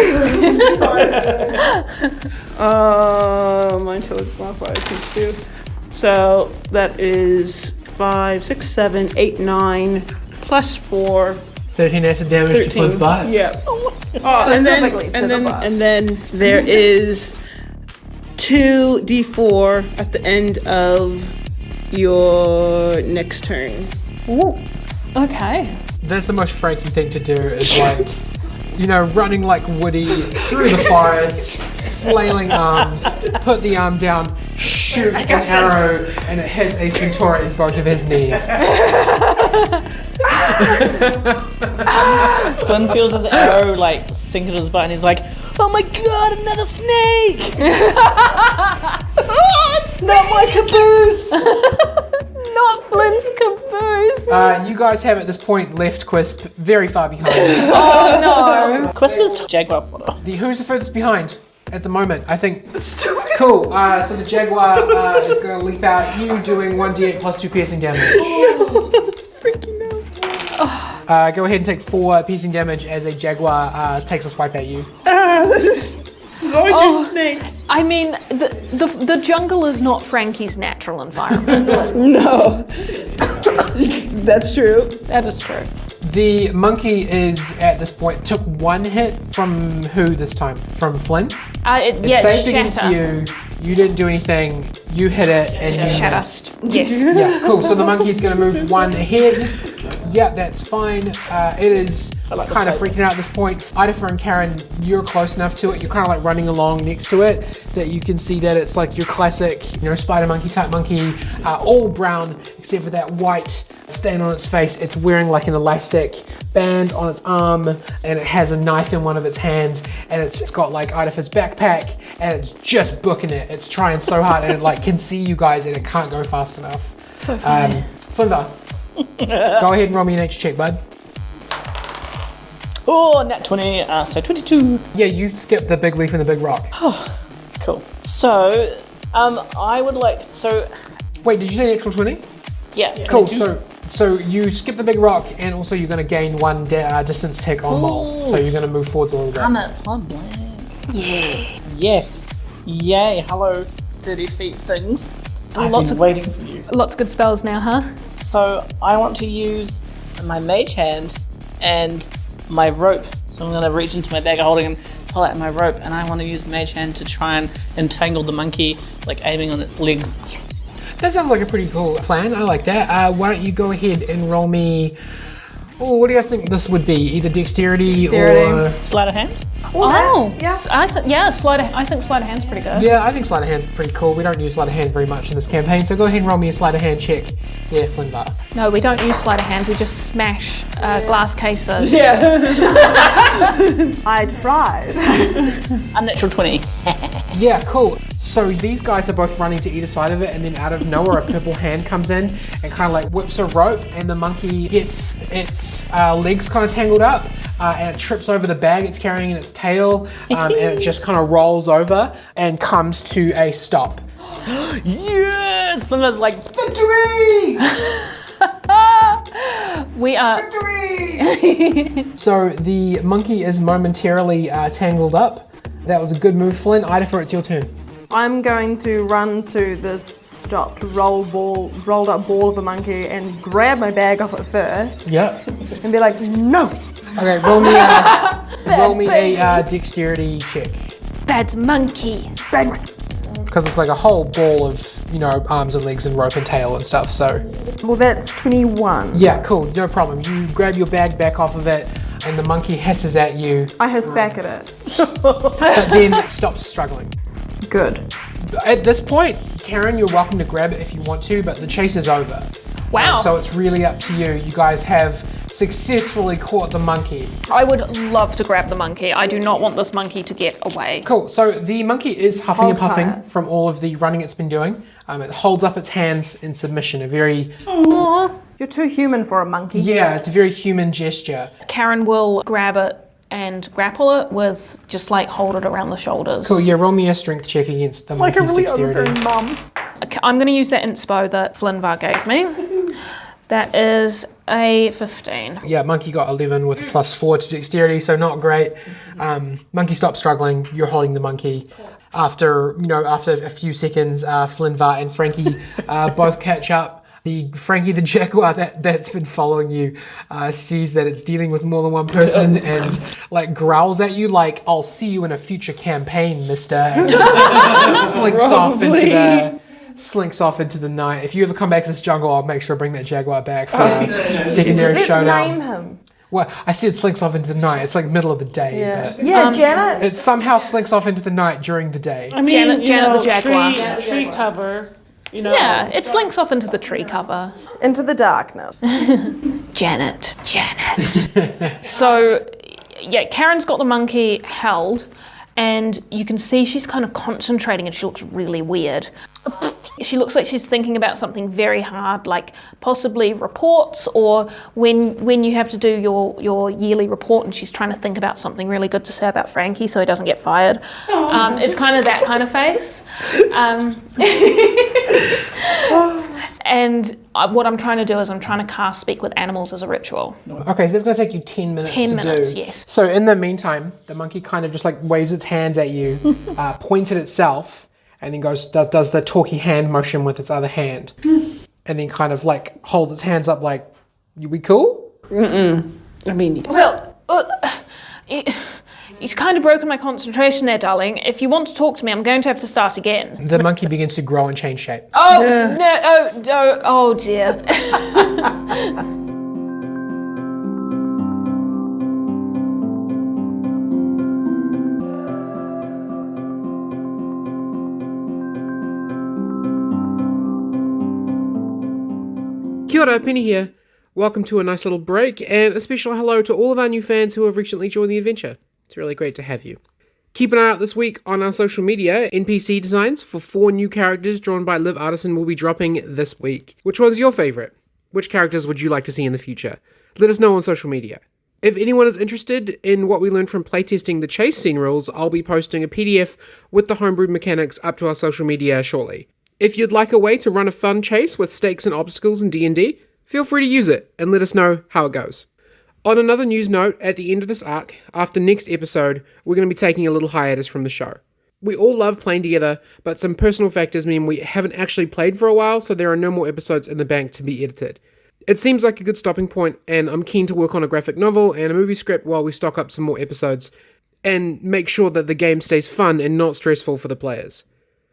My intelligence modifier is 2. So that is 5, 6, 7, 8, 9 plus 4. 13 acid damage to Flynn's 13. butt. Yeah. Specifically to the butt. And then there is 2d4 at the end of your next turn. Ooh. Okay. That's the most Frankie thing to do, is like, running like Woody through the forest, flailing arms, put the arm down, shoot an arrow, and it hits a centaur in both of his knees. Flynn feels his arrow like sink into his butt and he's like, oh my god, another snake! Not my caboose! Not Flynn's caboose. You guys have at this point left Quisp very far behind. Oh no. Quisp is jaguar fodder. Who's the furthest behind at the moment? I think. Cool. So the jaguar is going to leap out. You doing 1d8 plus 2 piercing damage. Go ahead and take 4 piercing damage as a jaguar takes a swipe at you. This is larger snake. I mean, the jungle is not Frankie's natural environment. No. That's true. That is true. The monkey is at this point took 1 hit from who this time? From Flynn? It saved against you. You didn't do anything. You hit it and you missed. Yes. Yeah, cool. So the monkey's going to move 1 ahead. Yeah, that's fine. It is kind of freaking out at this point. Idaho and Karen, you're close enough to it. You're kind of like running along next to it that you can see that it's like your classic, spider monkey type monkey, all brown except for that white stain on its face. It's wearing like an elastic band on its arm, and it has a knife in one of its hands, and it's got like Idaho's backpack, and it's just booking it. It's trying so hard, and it like can see you guys, and it can't go fast enough. So funny. Flinda, go ahead and roll me an nature check, bud. Oh, nat 20, so 22. Yeah, you skipped the big leaf and the big rock. Cool. So, I would like, Wait, did you say natural 20? yeah. Cool. 22. So you skip the big rock, and also you're going to gain 1 distance tick on Mole. So you're going to move forwards a little bit. I'm at public. Yeah. Yes. Yay, hello, 30 feet things. I've lots been of- waiting for you. Lots of good spells now, huh? So I want to use my mage hand and my rope. So I'm going to reach into my bag of holding and pull out my rope, and I want to use Mage Hand to try and entangle the monkey, like aiming on its legs. That sounds like a pretty cool plan. I like that. Why don't you go ahead and roll me... Oh, what do you guys think this would be? Either dexterity. or... Sleight of hand? Yeah. I think sleight of hand's pretty good. Yeah, I think sleight of hand's pretty cool. We don't use sleight of hand very much in this campaign, so go ahead and roll me a sleight of hand check. Yeah, Flinbar. No, we don't use sleight of hand. We just smash glass cases. I tried. Unnatural 20. Yeah, cool. So these guys are both running to either side of it, and then out of nowhere a purple hand comes in and kind of like whips a rope, and the monkey gets its legs kind of tangled up, and it trips over the bag it's carrying in its tail, and it just kind of rolls over and comes to a stop. Yes! Flinda's like, Victory! We are. So the monkey is momentarily tangled up. That was a good move, Flynn. Idafer, it's your turn. I'm going to run to this stopped rolled up ball of a monkey and grab my bag off it first. Yep. And be like, no! Okay, roll me a dexterity check. Bad monkey. Bag monkey. Because it's like a whole ball of, arms and legs and rope and tail and stuff, so... Well, that's 21. Yeah, cool, no problem. You grab your bag back off of it, and the monkey hisses at you, I hiss back at it. but then stops struggling. Good. At this point, Karen, you're welcome to grab it if you want to, but the chase is over. Wow. So it's really up to you. You guys have successfully caught the monkey. I would love to grab the monkey. I do not want this monkey to get away. Cool, so the monkey is huffing and Hold puffing tight. from all of the running it's been doing. It holds up its hands in submission, a very... You're too human for a monkey. Yeah, it's a very human gesture. Karen will grab it and grapple it with just like hold it around the shoulders. Cool, yeah, roll me a strength check against the Like a monkey's really dexterity. overgrown mum. Okay, I'm going to use that inspo that Flinvar gave me. That is a 15. Yeah, monkey got 11 with a +4 to dexterity, so not great. Monkey stopped struggling. You're holding the monkey. After a few seconds, Flinvar and Frankie both catch up. Frankie the jaguar that's been following you sees that it's dealing with more than one person and like growls at you like, "I'll see you in a future campaign, mister." And slinks off into the night. If you ever come back to this jungle, I'll make sure to bring that jaguar back for a secondary Let's showdown. name him. Well, I said slinks off into the night. It's like middle of the day. Yeah. But Yeah, Janet. it somehow slinks off into the night during the day. I mean, Janet the jaguar. Tree cover, Yeah, it slinks off into the tree cover. Into the darkness. Janet. So, yeah, Karen's got the monkey held, and you can see she's kind of concentrating and she looks really weird. She looks like she's thinking about something very hard, like possibly reports, or when you have to do your yearly report and she's trying to think about something really good to say about Frankie so he doesn't get fired. It's kind of that kind of face. And what I'm trying to do is I'm trying to cast Speak with Animals as a ritual. Okay, so that's going to take you 10 minutes 10 to minutes, do. yes. So in the meantime, the monkey kind of just like waves its hands at you, points at itself, and then does the talky hand motion with its other hand. And then kind of like holds its hands up like, we cool? I mean, you can Well, you've kind of broken my concentration there, darling. If you want to talk to me, I'm going to have to start again. The monkey begins to grow and change shape. Oh dear. Kia ora, Penny here. Welcome to a nice little break, and a special hello to all of our new fans who have recently joined the adventure. It's really great to have you. Keep an eye out this week on our social media. NPC designs for 4 new characters drawn by Liv Artisan will be dropping this week. Which one's your favourite? Which characters would you like to see in the future? Let us know on social media. If anyone is interested in what we learned from playtesting the chase scene rules, I'll be posting a PDF with the homebrewed mechanics up to our social media shortly. If you'd like a way to run a fun chase with stakes and obstacles in D&D, feel free to use it and let us know how it goes. On another news note, at the end of this arc, after next episode, we're going to be taking a little hiatus from the show. We all love playing together, but some personal factors mean we haven't actually played for a while, so there are no more episodes in the bank to be edited. It seems like a good stopping point, and I'm keen to work on a graphic novel and a movie script while we stock up some more episodes. and make sure that the game stays fun and not stressful for the players.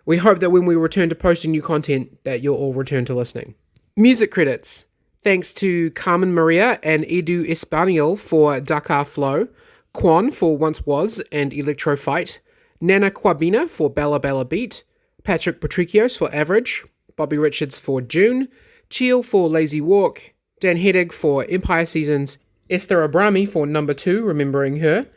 We hope that when we return to posting new content, that you'll all return to listening. Music credits. Thanks to Carmen Maria and Edu Espaniol for Dakar Flow, Quan for Once Was and Electro Fight, Nana Quabina for Bella Bella Beat, Patrick Patricios for Average, Bobby Richards for June, Chiel for Lazy Walk, Dan Hedig for Empire Seasons, Esther Abrami for Number 2, Remembering Her,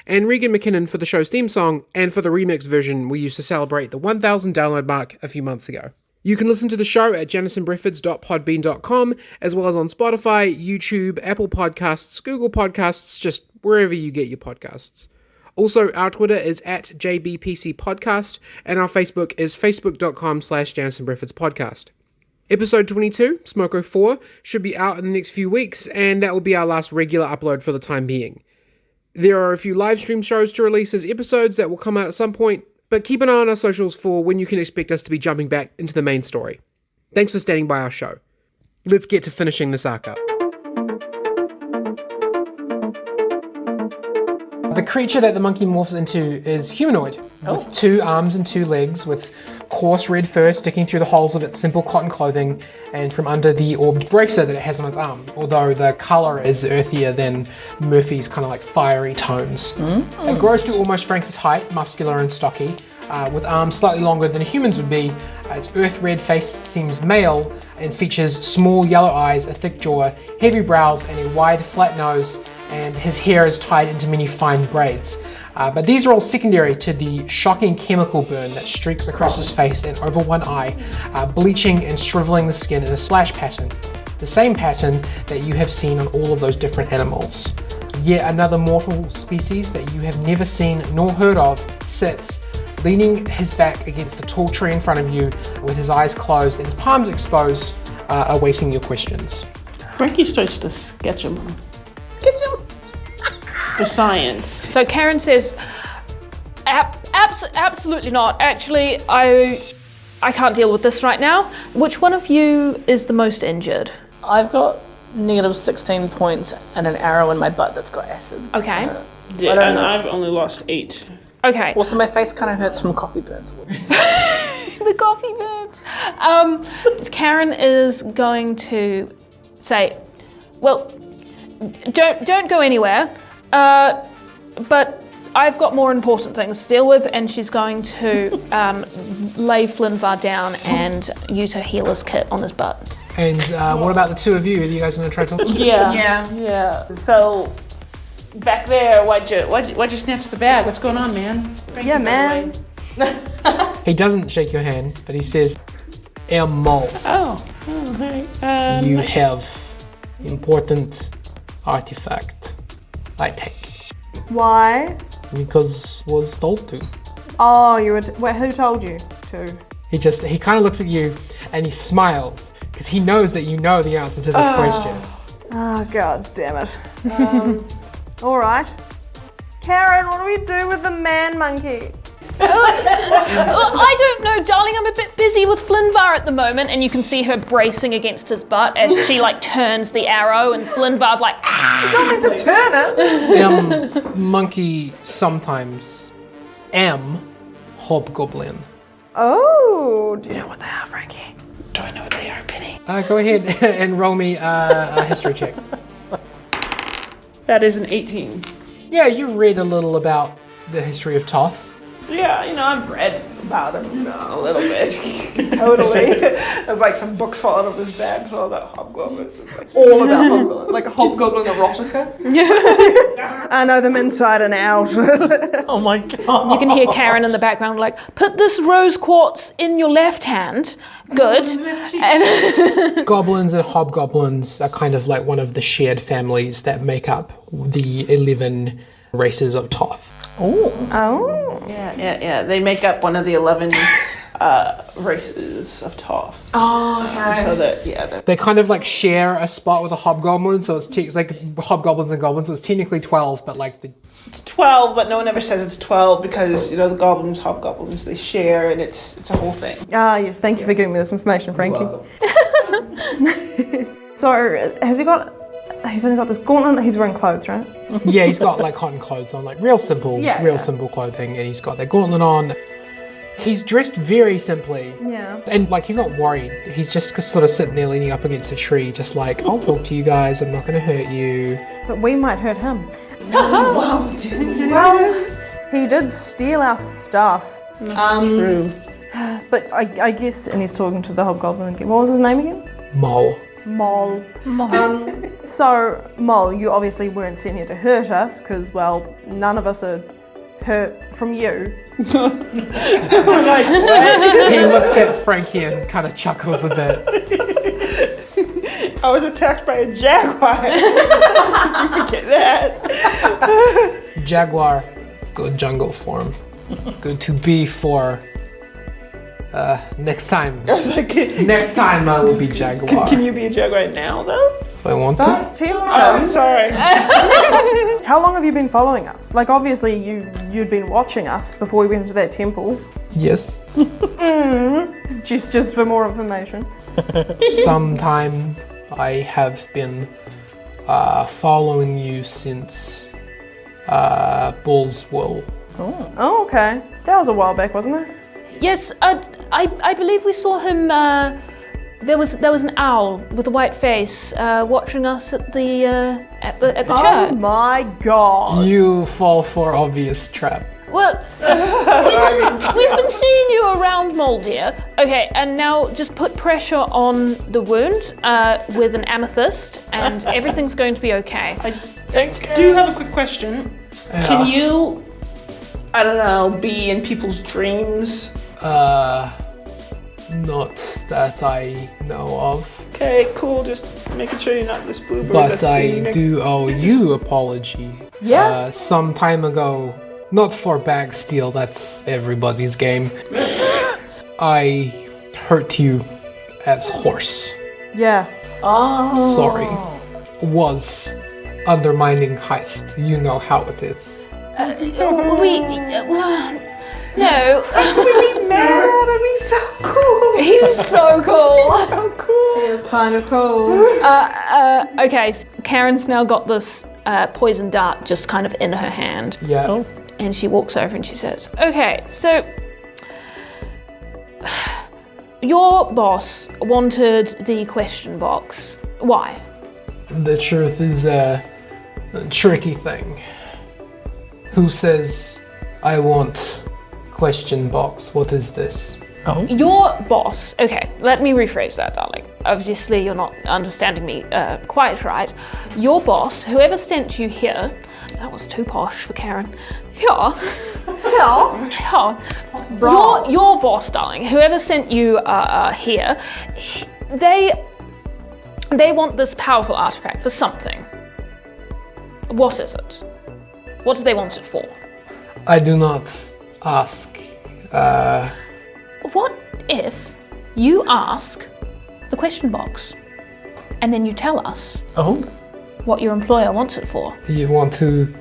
and Regan McKinnon for the show's theme song and for the remix version we used to celebrate the 1,000 download mark a few months ago. You can listen to the show at jandersonbreffords.podbean.com, as well as on Spotify, YouTube, Apple Podcasts, Google Podcasts, just wherever you get your podcasts. Also, our Twitter is at JBPC Podcast, and our Facebook is facebook.com/JandersonBreffordsPodcast. Episode 22, Smoko 4, should be out in the next few weeks, and that will be our last regular upload for the time being. There are a few live stream shows to release as episodes that will come out at some point, but keep an eye on our socials for when you can expect us to be jumping back into the main story. Thanks for standing by our show. Let's get to finishing this arc up. The creature that the monkey morphs into is humanoid, with 2 arms and 2 legs, with coarse red fur sticking through the holes of its simple cotton clothing and from under the orbed bracer that it has on its arm, although the colour is earthier than Murphy's kind of like fiery tones. It grows to almost Frankie's height, muscular and stocky, with arms slightly longer than a human's would be. Its earth red face seems male and features small yellow eyes, a thick jaw, heavy brows and a wide flat nose, and his hair is tied into many fine braids. But these are all secondary to the shocking chemical burn that streaks across his face and over one eye, bleaching and shriveling the skin in a slash pattern, the same pattern that you have seen on all of those different animals. Yet another mortal species that you have never seen nor heard of sits, leaning his back against a tall tree in front of you with his eyes closed and his palms exposed, awaiting your questions. Frankie starts to sketch him. For science. So Karen says, absolutely not. Actually, I can't deal with this right now. Which one of you is the most injured? I've got negative 16 points and an arrow in my butt that's got acid. Okay. Yeah, and I've only lost 8. Okay. Also, my face kind of hurts from coffee burns. The coffee burns. Karen is going to say, well, don't go anywhere. But I've got more important things to deal with, and she's going to lay Flinvar down and use her healer's kit on his butt. And what about the two of you? Are you guys going to try to talk? Yeah. So, back there, why'd you snatch the bag? What's going on, man? Yeah, man. He doesn't shake your hand, but he says, Mole, Oh, hey. you have important artifact, I take. Why? Because was told to. Oh, you were. Who told you to? He kind of looks at you and he smiles because he knows that you know the answer to this question. Oh, god damn it. All right. Karen, what do we do with the man monkey? I don't know, darling. I'm a bit busy with Flinvar at the moment, and you can see her bracing against his butt as she turns the arrow, and Flinvar's like, You don't need to turn it. Monkey sometimes hobgoblin. Oh, do you know what they are, Frankie? Do I know what they are, Penny? Go ahead and roll me a history check. That is an 18. Yeah, you read a little about the history of Toth. Yeah, I've read about him a little bit. Totally. There's some books falling out of his bag, so all about hobgoblins. It's All about hobgoblin, like a hobgoblin erotica. I know them inside and out. Oh my god. you can hear Karen in the background put this rose quartz in your left hand. Good. And Goblins and hobgoblins are kind of like one of the shared families that make up the 11 races of Toth. Oh. Yeah. They make up one of the 11 races of Toth. Oh, okay. So They kind of share a spot with a hobgoblin, so it's like hobgoblins and goblins, so it's technically 12, but it's 12, but no one ever says it's 12 because, the goblins, hobgoblins, they share and it's a whole thing. Ah, yes. Thank you for giving me this information, Frankie. So, has he got He's only got this gauntlet. He's wearing clothes, right? Yeah, he's got like cotton clothes on, like real simple Yeah. simple clothing, and he's got that gauntlet on. He's dressed very simply. Yeah. And like he's not worried. He's just sort of sitting there leaning up against a tree, just like, I'll talk to you guys, I'm not gonna hurt you. But we might hurt him. Well, he did steal our stuff. That's true. But I guess, and he's talking to the hobgoblin again. What was his name again? Mole. Mole. So, Mole, you obviously weren't sent here to hurt us, because, well, none of us are hurt from you. He looks at Frankie and kind of chuckles a bit. I was attacked by a jaguar. Did you forget that? Jaguar, good jungle form. Good to be for next time. I was like, Next time I will be Jaguar. can you be a jaguar now, though? If I want to. Oh, sorry. How long have you been following us? Like, obviously, you'd been watching us before we went into that temple. Yes. Just for more information. Sometime I have been following you since Bull's Wool. Oh, okay. That was a while back, wasn't it? Yes, I believe we saw him. There was an owl with a white face watching us at the Oh church. my god. You fall for obvious trap. Well, we've been seeing you around, Moldier. Okay, and now just put pressure on the wound with an amethyst, and everything's going to be okay. I do have a quick question. Yeah. Can you, I don't know, be in people's dreams? Not that I know of. Okay, cool. Just making sure you're not this bluebird But that's I seeing Nick. do owe you apology. Yeah? Some time ago, not for bag steal, that's everybody's game. I hurt you as horse. Yeah. Oh. Sorry. Was undermining heist. You know how it is. No. Be mad at him. He's so cool. He's so cool. So cool. It's kind of cool. Okay, Karen's now got this poison dart just kind of in her hand. Yeah. And she walks over and she says, okay, so your boss wanted the question box. Why? The truth is a tricky thing. Who says I want question box? What is this? Your boss, okay, let me rephrase that, darling. Obviously, you're not understanding me quite right. Your boss, whoever sent you here, that was too posh for Karen. Yeah. Your boss, darling, whoever sent you here, they want this powerful artifact for something. What is it? What do they want it for? I do not ask. What if you ask the question box and then you tell us what your employer wants it for? You want to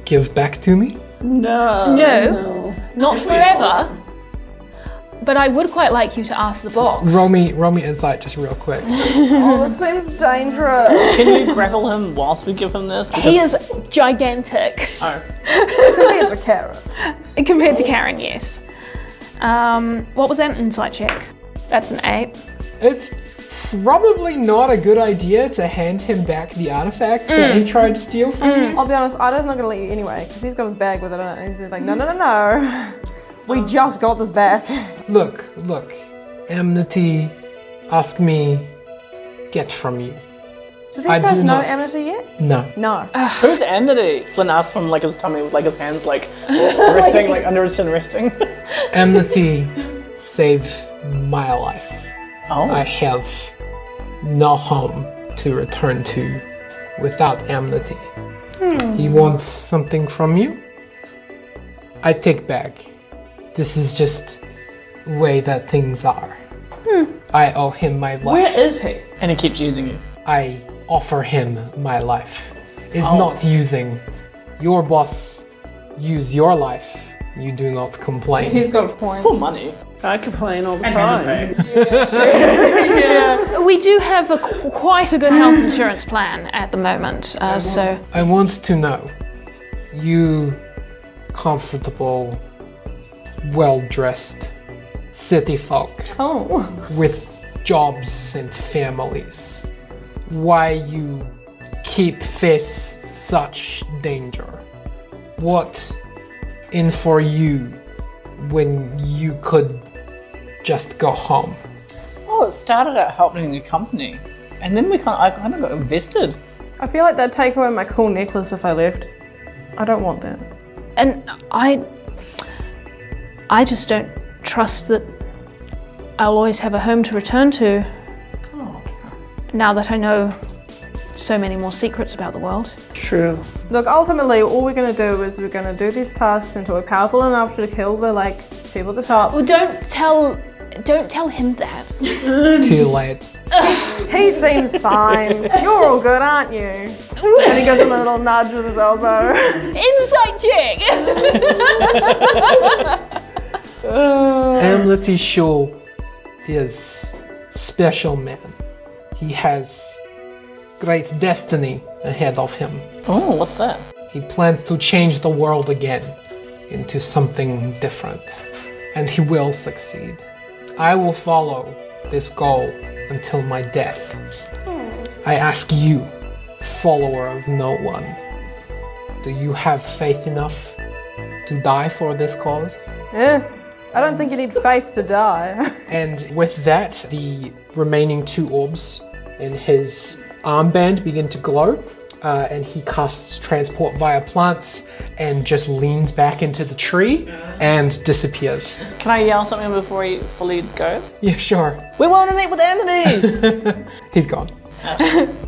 give back to me? No. No, not forever. But I would quite like you to ask the box. Roll me insight just real quick. Oh, that seems dangerous. Can you grapple him whilst we give him this? He is gigantic. Compared to Karen. Compared to Karen, yes. What was that insight check? That's an 8. It's probably not a good idea to hand him back the artifact that he tried to steal from you. I'll be honest, Ida's not going to let you anyway, because he's got his bag with it in it, and he's like, no. We just got this back. Look. Enmity, ask me, get from you. Do these guys do know not- Amity yet? No. No. Who's Enmity? Flynn asked from like his tummy with like his hands like resting, like under his chin resting. Enmity saved my life. I have no home to return to without enmity. He wants something from you? I take back. This is just the way that things are. I owe him my life. Where is he? And he keeps using you. I offer him my life. Is not using your boss use your life You do not complain. He's got a point. Poor money. I complain all the time. We do have quite a good health insurance plan at the moment, so... I want to know, you comfortable, well-dressed city folk Oh. with jobs and families, why you keep face such danger? What in for you when you could just go home? Oh, it started out helping the company, and then I kind of got invested. I feel like they'd take away my cool necklace if I left. I don't want that. And I just don't trust that I'll always have a home to return to. Oh. Now that I know so many more secrets about the world. True. Look, ultimately, all we're going to do is we're going to do these tasks until we're powerful enough to kill the, people at the top. Well, don't tell him that. Too late. He seems fine. You're all good, aren't you? And he gives him a little nudge with his elbow. Insight check! Amleth Shul is special man. He has great destiny ahead of him. Oh, what's that? He plans to change the world again into something different. And he will succeed. I will follow this goal until my death. I ask you, follower of no one, do you have faith enough to die for this cause? Yeah. I don't think you need faith to die. And with that, the remaining 2 orbs in his armband begin to glow, and he casts transport via plants and just leans back into the tree and disappears. Can I yell something before he fully goes? Yeah, sure. We want to meet with Amity! He's gone.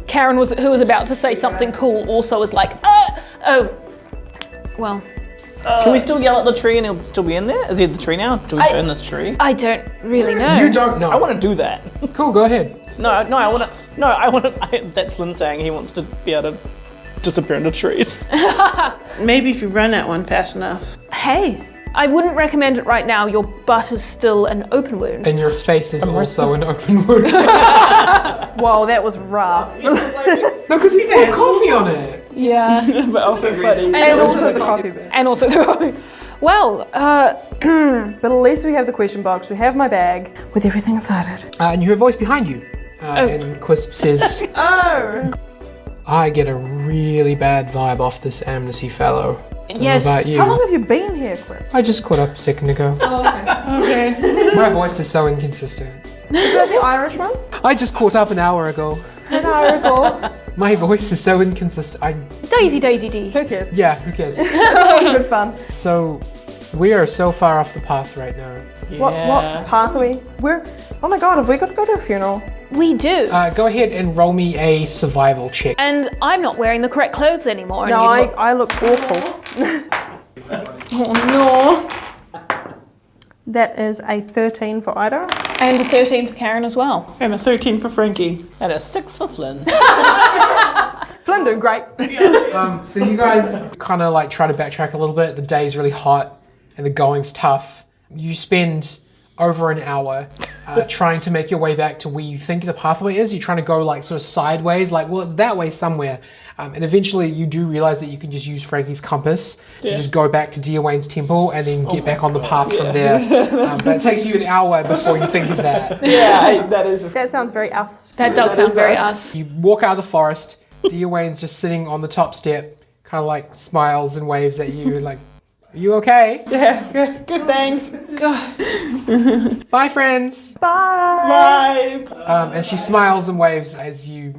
Karen, who was about to say something cool, also was like, well... Can we still yell at the tree and he'll still be in there? Is he at the tree now? Do we burn this tree? I don't really know. You don't know. I want to do that. Cool, go ahead. I want to. That's Lynn saying he wants to be able to disappear into trees. Maybe if you run at one fast enough. Hey, I wouldn't recommend it right now. Your butt is still an open wound. And your face is also an open wound. Whoa, that was rough. No, because he poured coffee on it. Yeah. But also funny. And also the coffee bit. And also the... Well, But at least we have the question box. We have my bag with everything inside it. And you hear a voice behind you. And Quisp says, Oh! I get a really bad vibe off this Amnesty fellow. yes. What about you? How long have you been here, Chris? I just caught up a second ago. Okay. My voice is so inconsistent. Is that the Irish one? I just caught up an hour ago. An hour ago. My voice is so inconsistent. Daisy. Who cares? Yeah, who cares? Good fun. So, we are so far off the path right now. What path are we? We're... Oh my god, have we got to go to a funeral? We do. Go ahead and roll me a survival check. And I'm not wearing the correct clothes anymore. No, and I look awful. Oh no. That is a 13 for Ida. And a 13 for Karen as well. And a 13 for Frankie. And a 6 for Flynn. Flynn doing great. So you guys kind of like try to backtrack a little bit. The day's really hot and the going's tough. You spend over an hour trying to make your way back to where you think the pathway is. You're trying to go like sort of sideways, like, well, it's that way somewhere. And eventually you do realize that you can just use Frankie's compass to just go back to Deerwain's temple and then get back on the path from there. But it takes you an hour before you think of that. That sounds very us. That does sound very us. You walk out of the forest. Deerwain's just sitting on the top step, kind of like smiles and waves at you, like, are you okay? Yeah, good thanks. Bye, friends. Bye. Bye. And she smiles and waves as you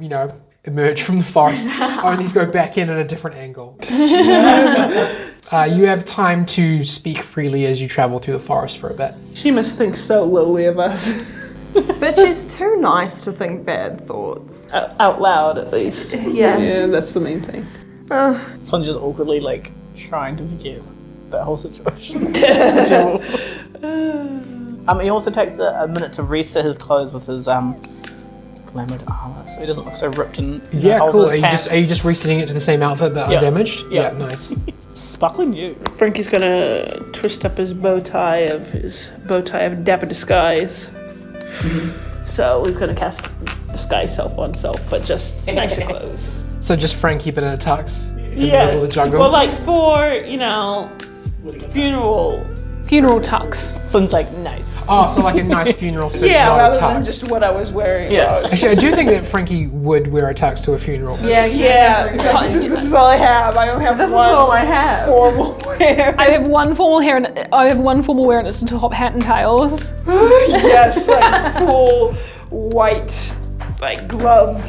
emerge from the forest, only to go back in at a different angle. You have time to speak freely as you travel through the forest for a bit. She must think so lowly of us. But she's too nice to think bad thoughts. Out loud, at least. Yeah. Yeah, that's the main thing. Flynn's just awkwardly like trying to forget that whole situation. He also takes a minute to reset his clothes with his glamored armor, so he doesn't look so ripped and Yeah, holes cool. in his pants. Are you just resetting it to the same outfit but Yeah. undamaged? Yeah. Nice. Sparkling you. Frankie's gonna twist up his bow tie of dapper disguise. So he's gonna cast disguise self on self, but just nicer clothes. So just Frankie but in a tux in the Yes. middle of the jungle. Well, like for funeral. Funeral tux. Flynn's like, nice. Oh, so like a nice funeral suit, Yeah, not rather a tux. than just what I was wearing. Yeah. Actually, I do think that Frankie would wear a tux to a funeral. Yeah. This is all I have. I don't have This is one all I have. formal wear. I have one formal hair and I have one formal wear and it's a top hat and tails. Yes, like full white, like glove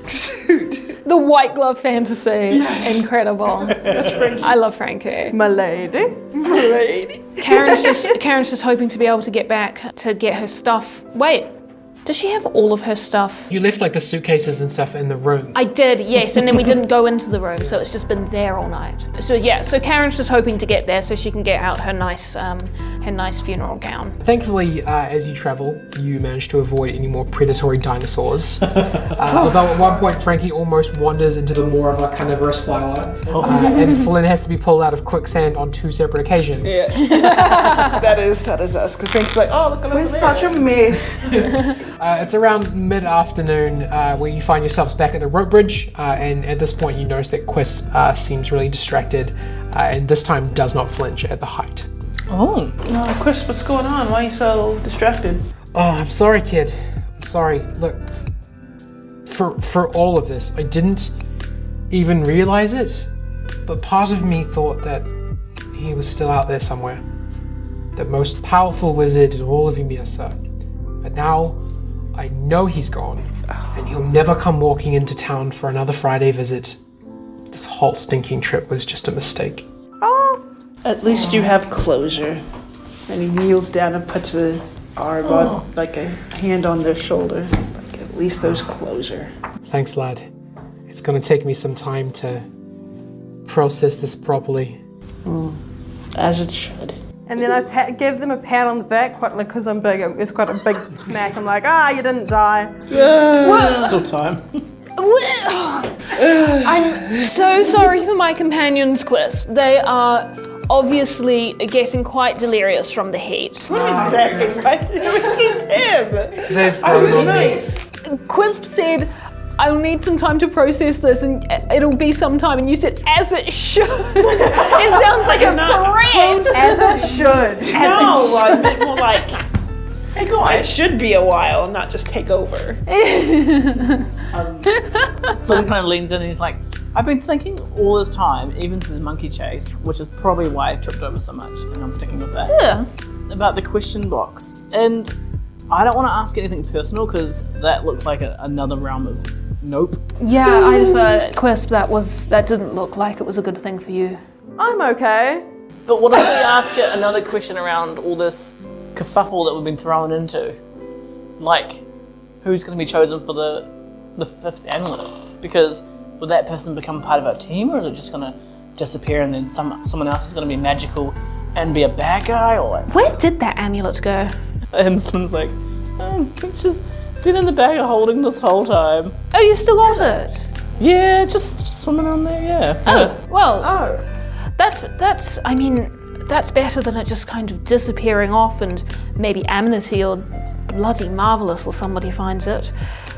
suit. The white glove fantasy. Yes. Incredible. That's Frankie. I love Frankie. My lady. Lady. Karen's just hoping to be able to get back to get her stuff. Wait, does she have all of her stuff? You left like the suitcases and stuff in the room. I did, yes, and then we didn't go into the room, so it's just been there all night. So yeah, so Karen's just hoping to get there so she can get out her nice funeral gown. Thankfully, as you travel, you manage to avoid any more predatory dinosaurs. Although at one point, Frankie almost wanders into the more of a carnivorous flower, and Flynn has to be pulled out of quicksand on 2 separate occasions. Yeah. that is us. Because Frankie's like, oh, look at We're us. such a mess. It's around mid-afternoon where you find yourselves back at the rope bridge, and at this point you notice that Quisp seems really distracted, and this time does not flinch at the height. Oh. Oh, Chris, what's going on? Why are you so distracted? Oh, I'm sorry, kid. I'm sorry. Look, for all of this, I didn't even realize it, but part of me thought that he was still out there somewhere. The most powerful wizard in all of Ymir. But now, I know he's gone, and he'll never come walking into town for another Friday visit. This whole stinking trip was just a mistake. At least you have closure. And he kneels down and puts a arm on, like a hand on their shoulder. Like, at least there's closure. Thanks, lad. It's gonna take me some time to process this properly. As it should. And then I give them a pat on the back, quite like because I'm big. It's quite a big smack. I'm like, you didn't die. Still time. I'm so sorry for my companions, Quisp. They are obviously getting quite delirious from the heat. Exactly right. It was just him. They've I was grown on me. nice. Quisp said, I'll need some time to process this and it'll be some time. And you said, as it should. It sounds like a threat. As it should. No, I meant more like, hey, go on. It should be a while, not just take over. Flynn kind of leans in and he's like, I've been thinking all this time, even through the monkey chase, which is probably why I tripped over so much, and I'm sticking with that, Yeah. about the question box. And I don't want to ask anything personal because that looked like another realm of nope. Yeah, I've Quisp, that didn't look like it was a good thing for you. I'm okay. But what if we ask it another question around all this kerfuffle that we've been thrown into? Like, who's going to be chosen for the 5th amulet? Because will that person become part of our team, or is it just going to disappear and then someone else is going to be magical and be a bad guy? Or like, Where did that amulet go? and Flynn's like, it's just been in the bag of holding this whole time. Oh, you still got it? Yeah, just swimming on there, yeah. Oh, well, Oh. that's better than it just kind of disappearing off and maybe Amnesty or Bloody Marvellous or somebody finds it,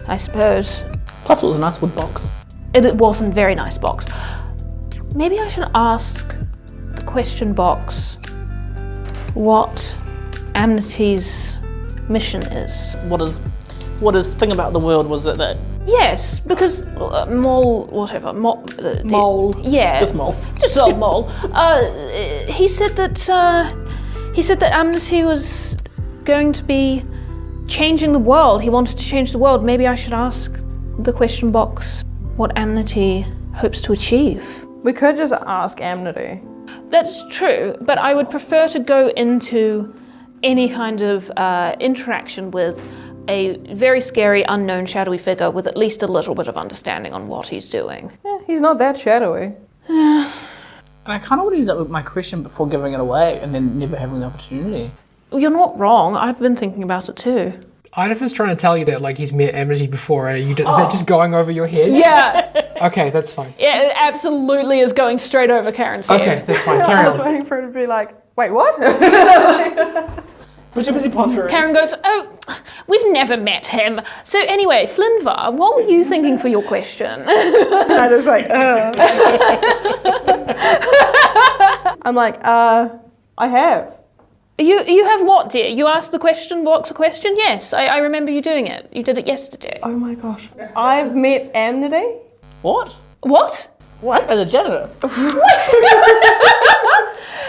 I suppose. Plus it was a nice wood box. It wasn't a very nice box. Maybe I should ask the question box what Amnesty's mission is. What is the thing about the world was it that Yes, because Mole. Yeah, Just Mole. Just old Mole. He said that Amnesty was going to be changing the world. He wanted to change the world. Maybe I should ask the question box what Amnesty hopes to achieve. We could just ask Amnesty. That's true, but I would prefer to go into any kind of interaction with a very scary, unknown, shadowy figure with at least a little bit of understanding on what he's doing. He's not that shadowy. And I kind of want to use that with my question before giving it away and then never having the opportunity. You're not wrong. I've been thinking about it too. Idafer's trying to tell you that like he's met Amnesty before. Is that just going over your head? Yeah, Okay, that's fine. yeah. absolutely is going straight over Karen's head. Okay, that's fine. Carry I was on. waiting for it to be like, wait, what? We're too busy pondering. Karen goes, oh, we've never met him. So anyway, Flinvar, what were you thinking for your question? I was like, I'm like, I have. You have what, dear? You asked the question, what's the question? Yes, I remember you doing it. You did it yesterday. Oh my gosh. I've met Amnesty. What? What? What? As a janitor?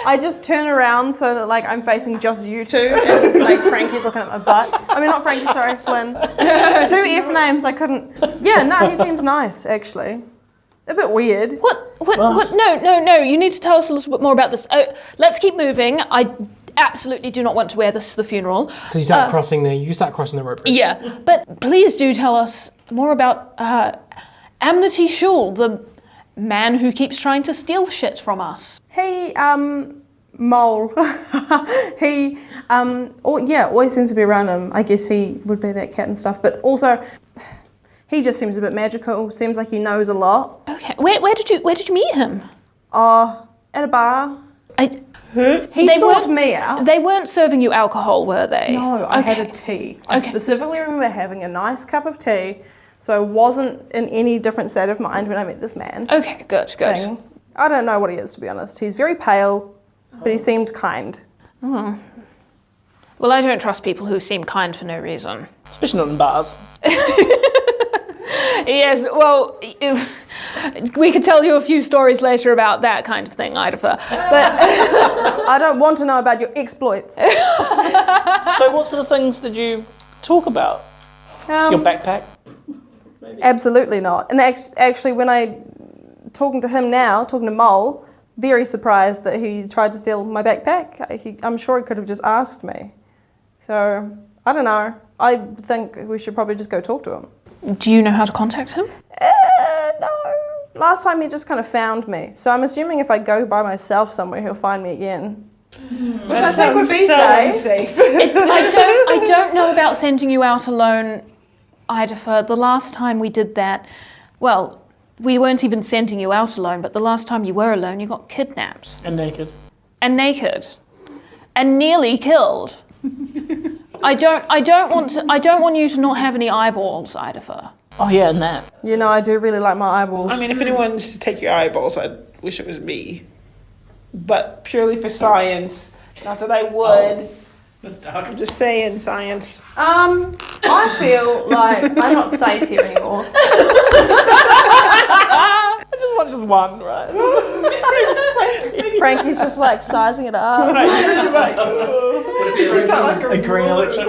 I just turn around so that like I'm facing just you two, and like Frankie's looking at my butt. I mean, not Frankie, sorry, Flynn. 2 F names, I couldn't. Yeah, no, he seems nice, actually. A bit weird. What? No. You need to tell us a little bit more about this. Let's keep moving. I absolutely do not want to wear this to the funeral. So you start crossing the rope bridge. Yeah, but please do tell us more about Amnesty Shul, the man who keeps trying to steal shit from us. He, Mole. He, always seems to be around him. I guess he would be that cat and stuff, but also, he just seems a bit magical. Seems like he knows a lot. Okay, where did you meet him? At a bar. He They sought weren't- me out. They weren't serving you alcohol, were they? No, I had a Okay. tea. I Okay. specifically remember having a nice cup of tea, so I wasn't in any different state of mind when I met this man. Okay, good. Thing. I don't know what he is, to be honest. He's very pale, but he seemed kind. Well, I don't trust people who seem kind for no reason. Especially not in bars. Yes, well, we could tell you a few stories later about that kind of thing, Idafer. But I don't want to know about your exploits. So what sort of things did you talk about? Your backpack? Absolutely not. And actually, when talking to Mole, very surprised that he tried to steal my backpack. I'm sure he could have just asked me. So, I don't know. I think we should probably just go talk to him. do you know how to contact him? No. Last time he just kind of found me. So I'm assuming if I go by myself somewhere, he'll find me again. Which I think would be safe. I don't know about sending you out alone, Idafer. The last time we did that, well, we weren't even sending you out alone, but the last time you were alone, you got kidnapped. And naked. And naked. And nearly killed. I don't want you to not have any eyeballs, Idafer. Oh yeah, and that. You know, I do really like my eyeballs. I mean, if anyone's to take your eyeballs, I wish it was me. But purely for science, not that I would. That's dark. I'm just saying, science. I feel like I'm not safe here anymore. I just want just one, right? Frankie's just like sizing it up. A green election.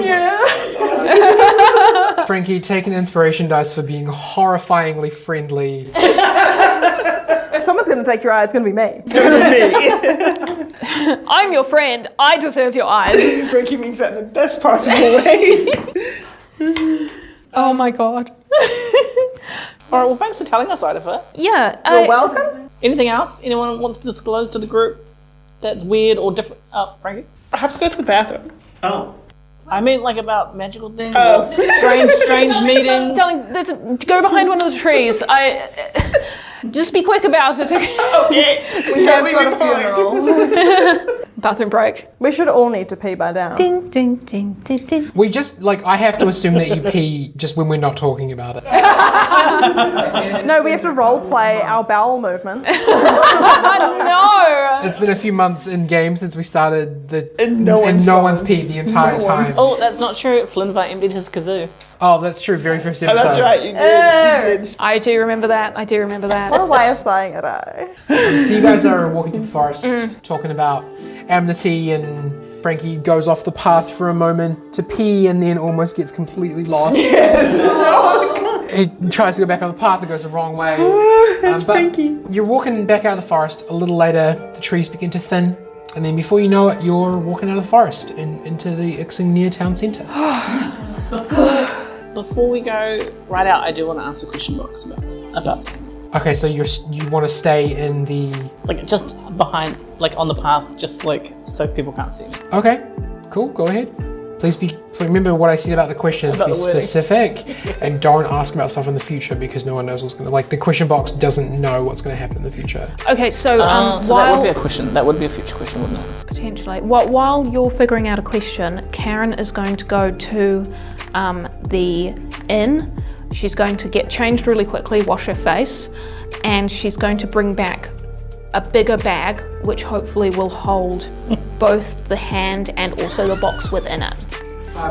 Frankie, take an inspiration dice for being horrifyingly friendly. If someone's going to take your eye, it's going to be me. I'm your friend. I deserve your eyes. Frankie means that in the best possible way. Oh my god. All right, well, thanks for telling us, Idafer. Yeah. You're welcome. Anything else anyone wants to disclose to the group that's weird or different? Frankie? I have to go to the bathroom. Oh. I mean, like about magical things. Oh. Strange meetings. Darling, go behind one of the trees. Just be quick about it. Okay. We have got a funeral. Bathroom break. We should all need to pee by now. Ding, ding, ding, ding, ding. We just, I have to assume that you pee just when we're not talking about it. No, we have to role play our bowel movements. No! It's been a few months in game since we started And no one's peed the entire time. Oh, that's not true. Flinvar emptied his kazoo. Oh, that's true. Very first Oh, episode. that's right, you did. You did. I do remember that. What a way of saying it, eh? So you guys are walking through the forest, talking about amnesty, and Frankie goes off the path for a moment to pee and then almost gets completely lost. He tries to go back on the path, it goes the wrong way. But Frankie. you're walking back out of the forest. A little later, the trees begin to thin, and then before you know it, you're walking out of the forest and into the Ixingnia town centre. Before we go right out, I do want to ask the question box about Okay, so you want to stay in the... like just behind, like on the path, just like so people can't see me. Okay, cool, go ahead. Please remember what I said about the questions. About Be the wording. specific, and don't ask about stuff in the future because no one knows what's gonna. Like the question box doesn't know what's gonna happen in the future. Okay, so So that would while be a question. That would be a future question, wouldn't it? potentially, while you're figuring out a question, Karen is going to go to the inn. She's going to get changed really quickly, wash her face, and she's going to bring back a bigger bag, which hopefully will hold both the hand and also the box within it.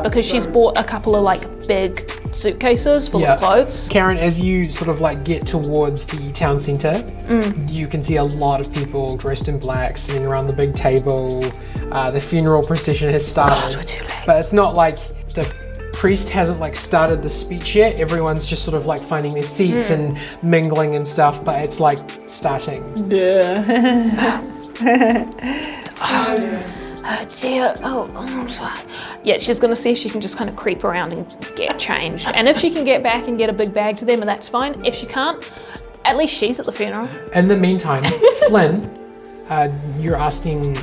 Because she's bought a couple of like big suitcases full of clothes. Karen, as you sort of like get towards the town centre, you can see a lot of people dressed in black sitting around the big table. The funeral procession has started, we're too late. but it's not like the priest hasn't like started the speech yet. Everyone's just sort of like finding their seats and mingling and stuff, but it's like starting. Yeah. Oh dear, I'm sorry. Yeah, she's going to see if she can just kind of creep around and get changed. And if she can get back and get a big bag to them, and that's fine. If she can't, at least she's at the funeral. In the meantime, Flynn, you're asking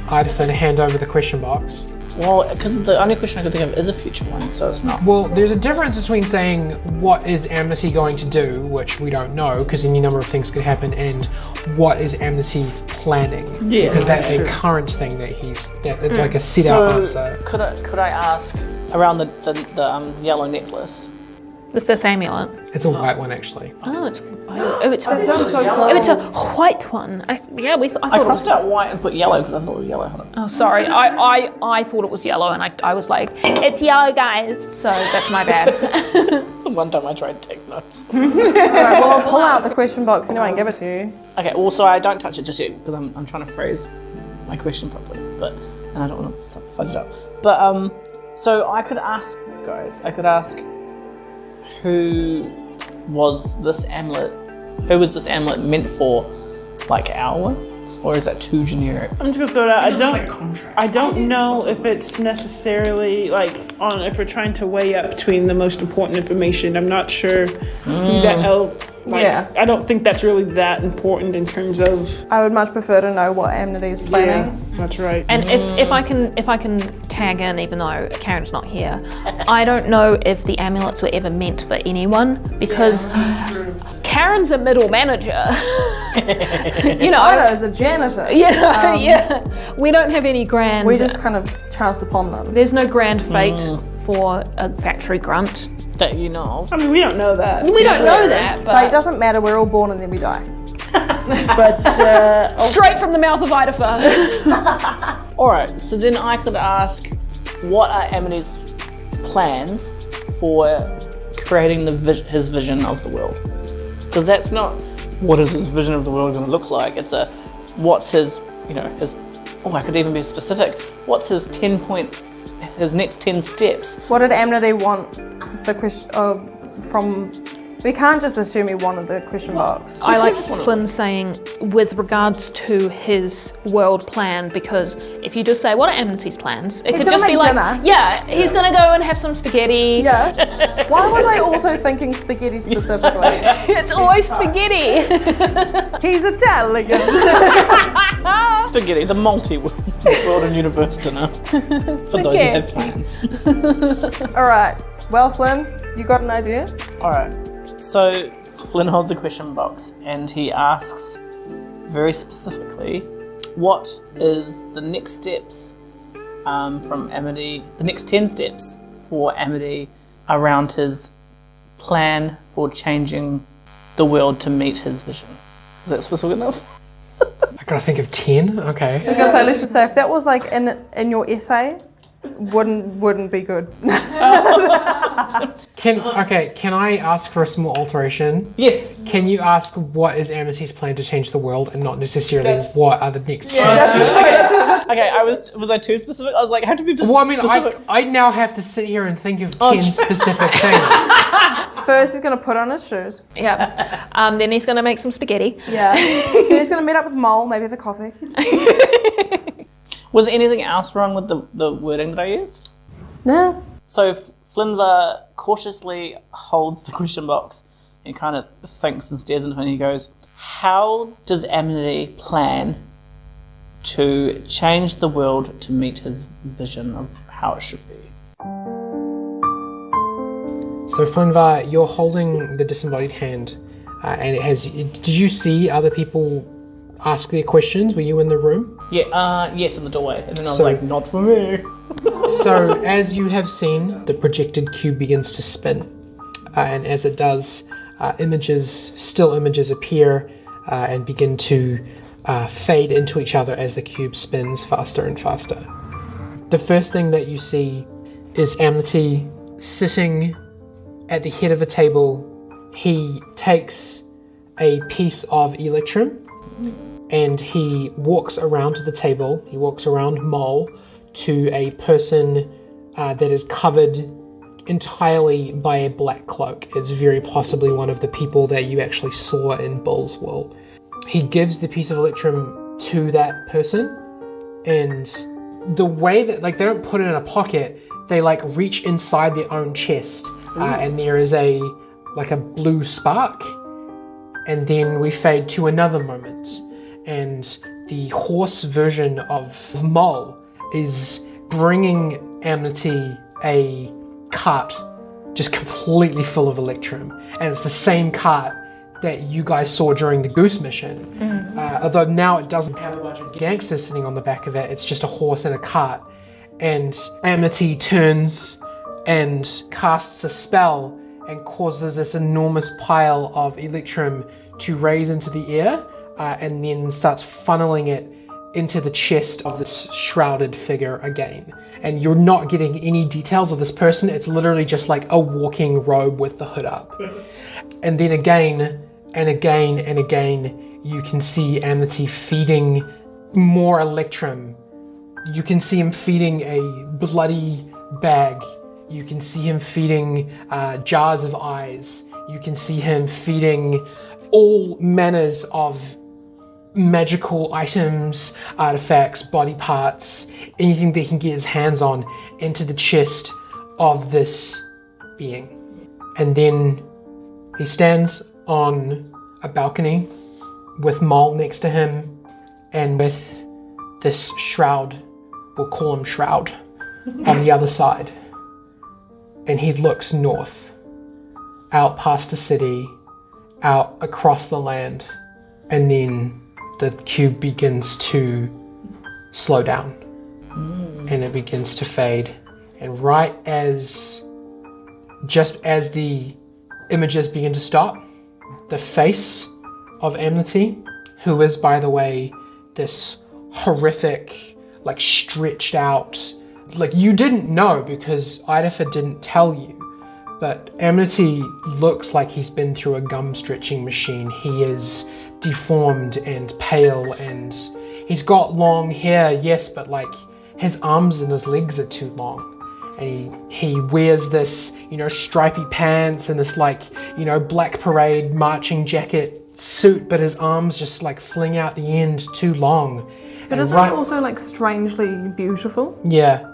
Ida to hand over the question box. Well, because the only question I could think of is a future one, so it's not. Well, there's a difference between saying what is Amnesty going to do, which we don't know because any number of things could happen, and what is Amnesty planning. Yeah, because that's that's a true. current thing that it's like a set out answer. Could I ask around the yellow necklace? The fifth amulet. It's a white one actually. Oh, it's That sounds so cool. if it's a white one. I thought I it was. crossed out white and put yellow because I thought it was yellow. Hold on. Oh, sorry. I thought it was yellow, and I was like, it's yellow, guys. So that's my bad. The one time I tried to take notes. Alright, well, I'll pull out the question box anyway and give it to you. Okay, well, so I don't touch it just yet because I'm trying to phrase my question properly, and I don't want to fudge it up. But so I could ask guys. I could ask who was this amulet meant for, like ours, or is that too generic? I'm just gonna throw it out. I don't know if it's necessarily like if we're trying to weigh up between the most important information. I'm not sure who that Yeah. I don't think that's really that important in terms of. I would much prefer to know what Amnesty is planning. That's right. And if I can tag in, even though Karen's not here, I don't know if the amulets were ever meant for anyone because Karen's a middle manager. You know. Ida is a janitor. Yeah, yeah. We don't have any grand. We just kind of chanced upon them. There's no grand fate for a factory grunt. That you know of. I mean, we don't know that. We don't know that, but Like, it doesn't matter, we're all born and then we die. But straight from the mouth of Idaho. Alright, so then I could ask, what are Amity's plans for creating his vision of the world? Because that's not what is his vision of the world going to look like. It's what's his, I could even be specific. What's his his next 10 steps? What did Amnesty want the question from? We can't just assume he wanted the question box. I like Flynn saying with regards to his world plan, because if you just say, what are Amnesty's plans? It He's could gonna just be make like, dinner. yeah, he's going to go and have some spaghetti. Yeah. Why was I also thinking spaghetti specifically? It's always spaghetti. He's Italian. Spaghetti, the multi-world and universe dinner. For those who have plans. Alright. Well, Flynn, you got an idea? Alright, so Flynn holds the question box and he asks very specifically, what is the next steps from Amity, the next 10 steps for Amity around his plan for changing the world to meet his vision? Is that specific enough? I gotta think of 10. Okay. Because let's just say if that was like in your essay, wouldn't be good. Can I ask for a small alteration? Yes. Can you ask what is Amnesty's plan to change the world, and not necessarily what are the next? Okay, was I too specific? I was like, I have to be specific. Well, I mean, I now have to sit here and think of 10 specific things. First, he's going to put on his shoes. Yeah. Then he's going to make some spaghetti. Yeah. Then he's going to meet up with Mole, maybe have a coffee. Was there anything else wrong with the wording that I used? No. So Flinva cautiously holds the question box and kind of thinks and stares into it and he goes, how does Amity plan to change the world to meet his vision of how it should be? So Flinvar, you're holding the disembodied hand, and it has. Did you see other people ask their questions? Were you in the room? Yeah. Yes, in the doorway, and then I was So- like, "Not for me." So as you have seen, the projected cube begins to spin, and as it does, still images appear and begin to fade into each other as the cube spins faster and faster. The first thing that you see is Amnesty sitting at the head of a table. He takes a piece of electrum and he walks around the table. He walks around Mole to a person that is covered entirely by a black cloak. It's very possibly one of the people that you actually saw in Bull's Wool. He gives the piece of electrum to that person, and the way that, like, they don't put it in a pocket, they like reach inside their own chest, and there is a blue spark, and then we fade to another moment, and the horse version of Mole is bringing Amnesty a cart just completely full of electrum, and it's the same cart that you guys saw during the Goose mission. Although now it doesn't have a bunch of gangsters sitting on the back of it, it's just a horse and a cart. And Amnesty turns and casts a spell and causes this enormous pile of electrum to raise into the air, and then starts funneling it into the chest of this shrouded figure again. And you're not getting any details of this person, it's literally just like a walking robe with the hood up. And then again and again and again, you can see Amnesty feeding more electrum. You can see him feeding a bloody bag. You can see him feeding jars of eyes. You can see him feeding all manners of magical items, artifacts, body parts, anything that he can get his hands on into the chest of this being. And then he stands on a balcony with Mole next to him and with this shroud, we'll call him Shroud, on the other side. And he looks north, out past the city, out across the land, and then the cube begins to slow down and it begins to fade. And just as the images begin to stop, the face of Amnesty, who is, by the way, this horrific, like stretched out, like you didn't know because Idafer didn't tell you, but Amnesty looks like he's been through a gum stretching machine. He is deformed and pale, and he's got long hair, yes, but like his arms and his legs are too long. And he wears this, stripy pants and this Black Parade marching jacket suit, but his arms just like fling out the end too long. But isn't it also like strangely beautiful? Yeah,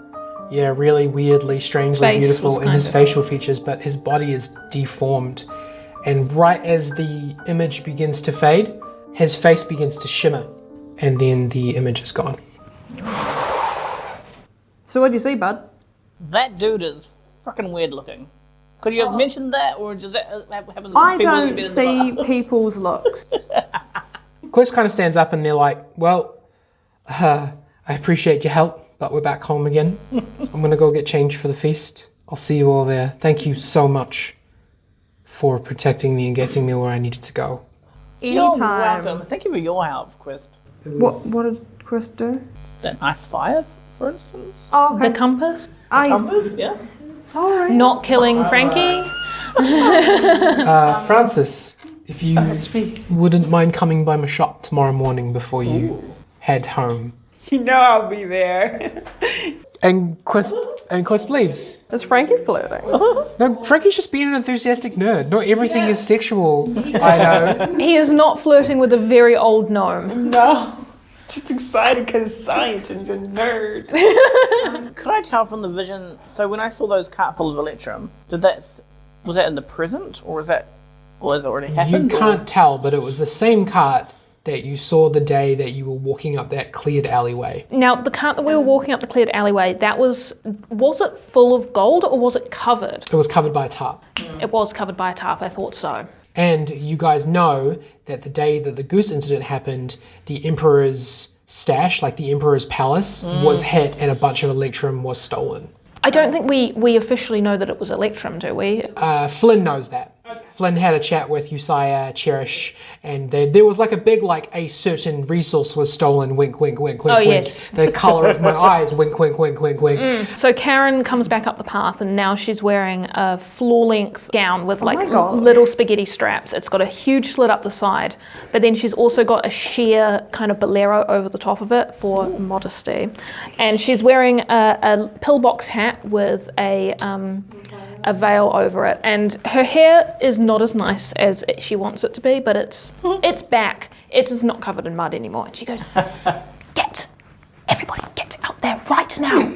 really weirdly, strangely beautiful in his facial features, but his body is deformed. And right as the image begins to fade, his face begins to shimmer, and then the image is gone. So what do you see, bud? That dude is fucking weird looking. Could you have mentioned that, or does that happen? I don't see people's looks. Quist kind of stands up and they're like, well, I appreciate your help, but we're back home again. I'm going to go get changed for the feast. I'll see you all there. Thank you so much for protecting me and getting me where I needed to go. You're Anytime. welcome. Thank you for your help, Quisp. What did Crisp do? That nice fire, for instance. Oh, okay. The compass? Compass, yeah. Sorry. Not killing Frankie? Francis, if you wouldn't mind coming by my shop tomorrow morning before you head home. You know I'll be there. And Quisp leaves. Is Frankie flirting? No, Frankie's just being an enthusiastic nerd. Not everything is sexual, I know. He is not flirting with a very old gnome. No. Just excited because science and he's a nerd. Could I tell from the vision? So when I saw those cart full of electrum, was that in the present, or has it already happened? You can't tell, but it was the same cart that you saw the day that you were walking up that cleared alleyway. Now, the cart that we were walking up the cleared alleyway, was it full of gold or was it covered? It was covered by a tarp. It was covered by a tarp, I thought so. And you guys know that the day that the goose incident happened, the Emperor's stash, like the Emperor's palace, was hit and a bunch of Electrum was stolen. I don't think we officially know that it was Electrum, do we? Flynn knows that. Flynn had a chat with Usiah, Cherish, and there was like a big, like, a certain resource was stolen, wink, wink, wink, wink, wink. Yes. The colour of my eyes, wink, wink, wink, wink, wink. So Karen comes back up the path and now she's wearing a floor-length gown with like my God. little spaghetti straps. It's got a huge slit up the side, but then she's also got a sheer kind of bolero over the top of it for modesty. And she's wearing a pillbox hat with a veil over it, and her hair is not as nice as she wants it to be, but it's back. It is not covered in mud anymore. And she goes, everybody get out there right now.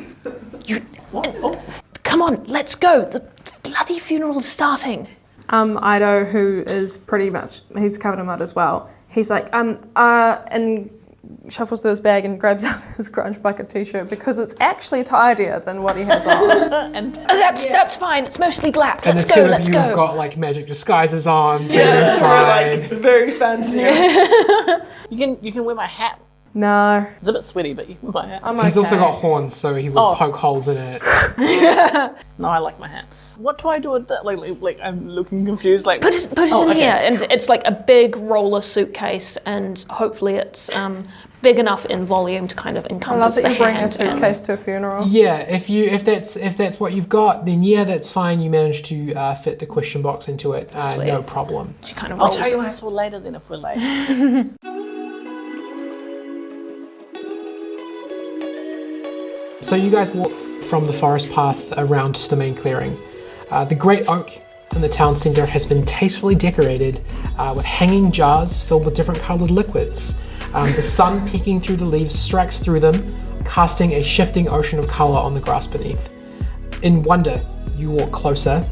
Come on, let's go. The bloody funeral is starting. Ido, who is pretty much, he's covered in mud as well. He's like, and shuffles through his bag and grabs out his grunge bucket t-shirt because it's actually tidier than what he has on. That's fine. It's mostly black. And the Let's two go. of Let's you go. have got like magic disguises on, so Yeah, it's we're fine. like very fancy. You can wear my hat. No, It's a bit sweaty, but you can wear my hat. I'm He's okay. also got horns, so he will poke holes in it. No, I like my hat. What do I do with that? Like I'm looking confused. Like Put it in here, and it's like a big roller suitcase, and hopefully it's big enough in volume to kind of I encompass love that the you bring a hand and- suitcase to a funeral. Yeah, if that's what you've got, then yeah, that's fine. You managed to fit the question box into it, no problem. She kind of I'll rolls tell you it. when I saw later. Then if we're late. So you guys walk from the forest path around to the main clearing. The great oak in the town centre has been tastefully decorated with hanging jars filled with different coloured liquids. The sun peeking through the leaves strikes through them, casting a shifting ocean of colour on the grass beneath. In wonder, you walk closer,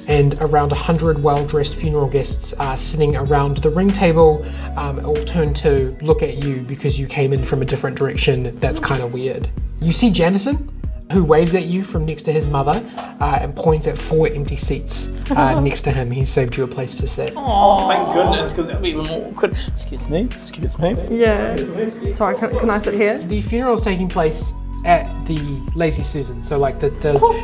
and around 100 well-dressed funeral guests are sitting around the ring table, all turn to look at you because you came in from a different direction. That's kind of weird. You see Janderson, who waves at you from next to his mother and points at 4 empty seats next to him. He saved you a place to sit. Oh, thank goodness, because that'd be even more awkward. Excuse me. Yeah. Sorry, can I sit here? The funeral is taking place at the Lazy Susan. So like the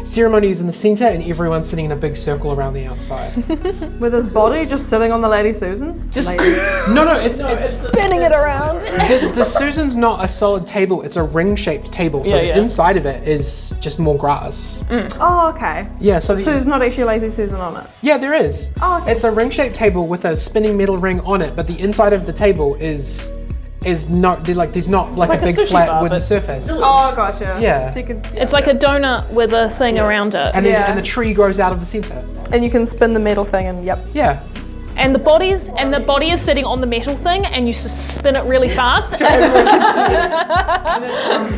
ceremony is in the centre and everyone's sitting in a big circle around the outside. With his body just sitting on the Lady Susan? Just No, it's spinning it around. the Susan's not a solid table, it's a ring-shaped table. So Yeah. the inside of it is just more grass. Oh, okay. Yeah, so, So there's not actually a Lazy Susan on it? yeah, there is. Oh, okay. It's a ring-shaped table with a spinning metal ring on it, but the inside of the table is not there's not like Like a a big sushi flat bar, wooden but- surface. Oh, gotcha. Yeah. So you can, It's like a donut with a thing around it. And Yeah. the tree grows out of the centre. and you can spin the metal thing and yep. Yeah. And the body is sitting on the metal thing, and you spin it really fast.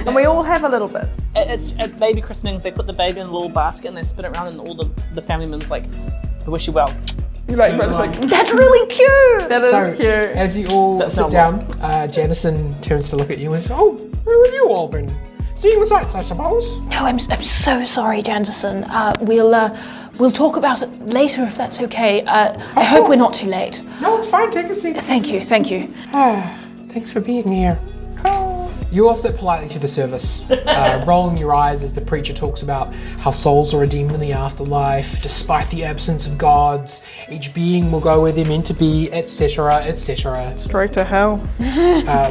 And we all have a little bit. At baby christenings, they put the baby in a little basket and they spin it around, and all the family members like, I wish you well. He's like, but it's like, That's really cute. That is So, cute. as you all That's sit not down, Janderson turns to look at you and says, "Oh, where have you all been? Seeing the sights, I suppose." No, I'm so sorry, Janderson. We'll talk about it later if that's okay. I hope we're not too late. No, it's fine. Take a seat. Thank you. Thanks for being here. You all sit politely to the service, rolling your eyes as the preacher talks about how souls are redeemed in the afterlife, despite the absence of gods. Each being will go where they're meant to be, etc., etc. Straight to hell.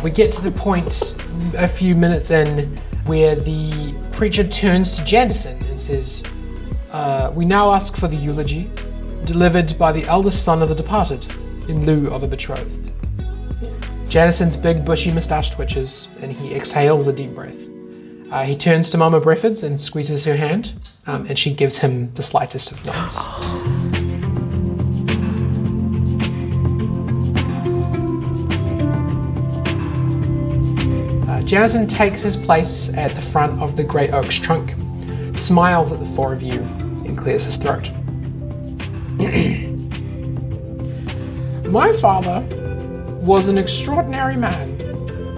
We get to the point a few minutes in where the preacher turns to Janderson and says, "We now ask for the eulogy delivered by the eldest son of the departed in lieu of a betrothed." Janderson's big bushy moustache twitches and he exhales a deep breath. He turns to Mama Breffords and squeezes her hand, and she gives him the slightest of nods. Janderson takes his place at the front of the great oak's trunk, smiles at the 4 of you, and clears his throat. My father was an extraordinary man.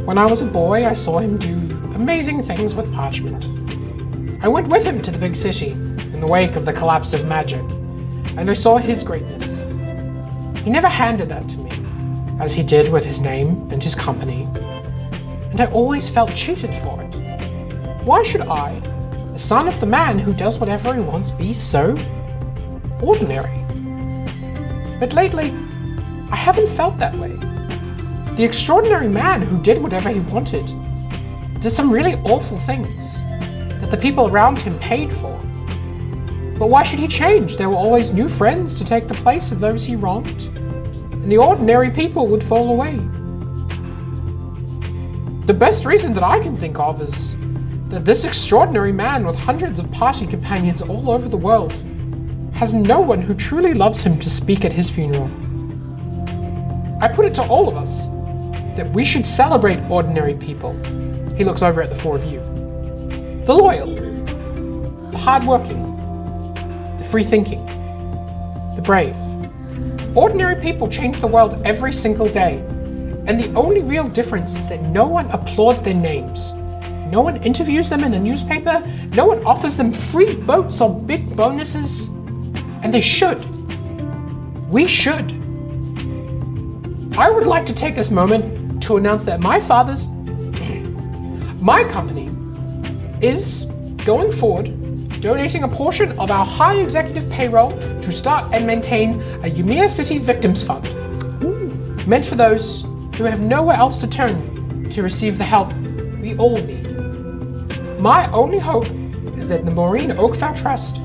When I was a boy, I saw him do amazing things with parchment. I went with him to the big city in the wake of the collapse of magic, and I saw his greatness. He never handed that to me, as he did with his name and his company, and I always felt cheated for it. Why should I, the son of the man who does whatever he wants, be so ordinary? But lately, I haven't felt that way. The extraordinary man who did whatever he wanted did some really awful things that the people around him paid for. But why should he change? There were always new friends to take the place of those he wronged, and the ordinary people would fall away. The best reason that I can think of is that this extraordinary man with hundreds of party companions all over the world has no one who truly loves him to speak at his funeral. I put it to all of us that we should celebrate ordinary people. He looks over at the four of you. The loyal, the hardworking, the free-thinking, the brave. Ordinary people change the world every single day, and the only real difference is that no one applauds their names. No one interviews them in the newspaper, no one offers them free boats or big bonuses, and they should. We should. I would like to take this moment to announce that my company is, going forward, donating a portion of our high executive payroll to start and maintain a Ymir City Victims Fund, meant for those who have nowhere else to turn to receive the help we all need. My only hope is that the Maureen Oakvale Trust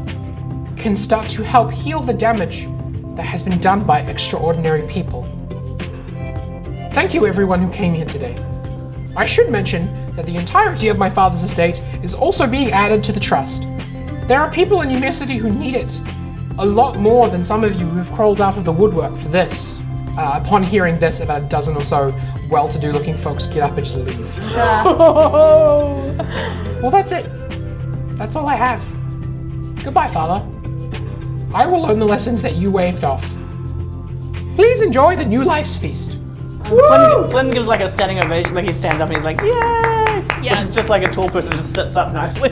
can start to help heal the damage that has been done by extraordinary people. Thank you everyone who came here today. I should mention that the entirety of my father's estate is also being added to the trust. There are people in Ymir City who need it, a lot more than some of you who have crawled out of the woodwork for this. Upon hearing this, about a dozen or so well-to-do looking folks get up and just leave. Well, that's it. That's all I have. Goodbye, Father. I will learn the lessons that you waved off. Please enjoy the new life's feast. Flynn gives like a standing ovation, like he stands up and he's like, yay! Yeah. Which is just like a tall person just sits up nicely.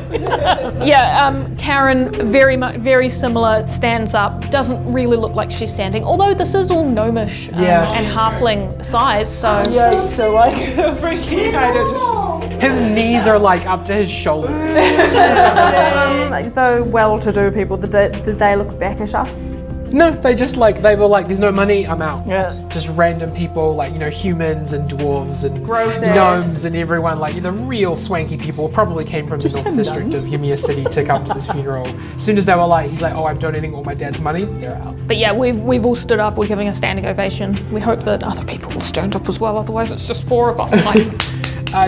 Karen, very similar, stands up, doesn't really look like she's standing, although this is all gnomish and halfling size, so... Yeah, so like, freaking kind of just... His knees are like up to his shoulders. Though well-to-do people, did they look back at us? No, they were like, there's no money, I'm out. Yeah. Just random people, like, humans and dwarves and Gross gnomes ass. and everyone, like, the real swanky people probably came from the North District of Ymir City to come to this funeral. As soon as they were like, he's like, oh, I'm donating all my dad's money, they're out. But yeah, we've all stood up, we're giving a standing ovation. We hope that other people will stand up as well, otherwise it's just four of us.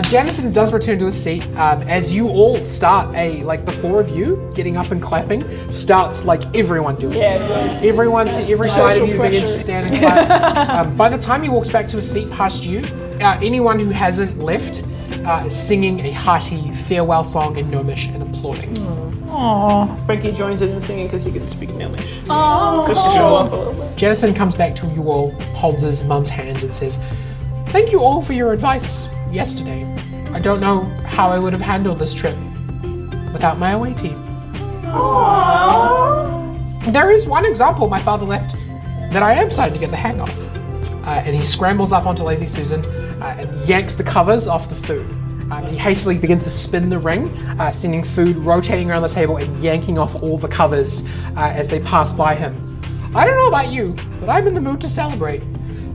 Janderson does return to his seat as you all start the four of you getting up and clapping starts like everyone doing it. Yeah. Everyone to every side of Social you begins to pressure. stand and clap. By the time he walks back to his seat past you, anyone who hasn't left is singing a hearty farewell song in Gnomish and applauding. Aww. Frankie joins in singing because he can speak Gnomish. Aww. Just to show off a little bit. Janderson comes back to you all, holds his mum's hand and says, "Thank you all for your advice yesterday. I don't know how I would have handled this trip without my away team." There is one example my father left that I am starting to get the hang of. And he scrambles up onto Lazy Susan and yanks the covers off the food. He hastily begins to spin the ring, sending food rotating around the table and yanking off all the covers as they pass by him. I don't know about you, but I'm in the mood to celebrate.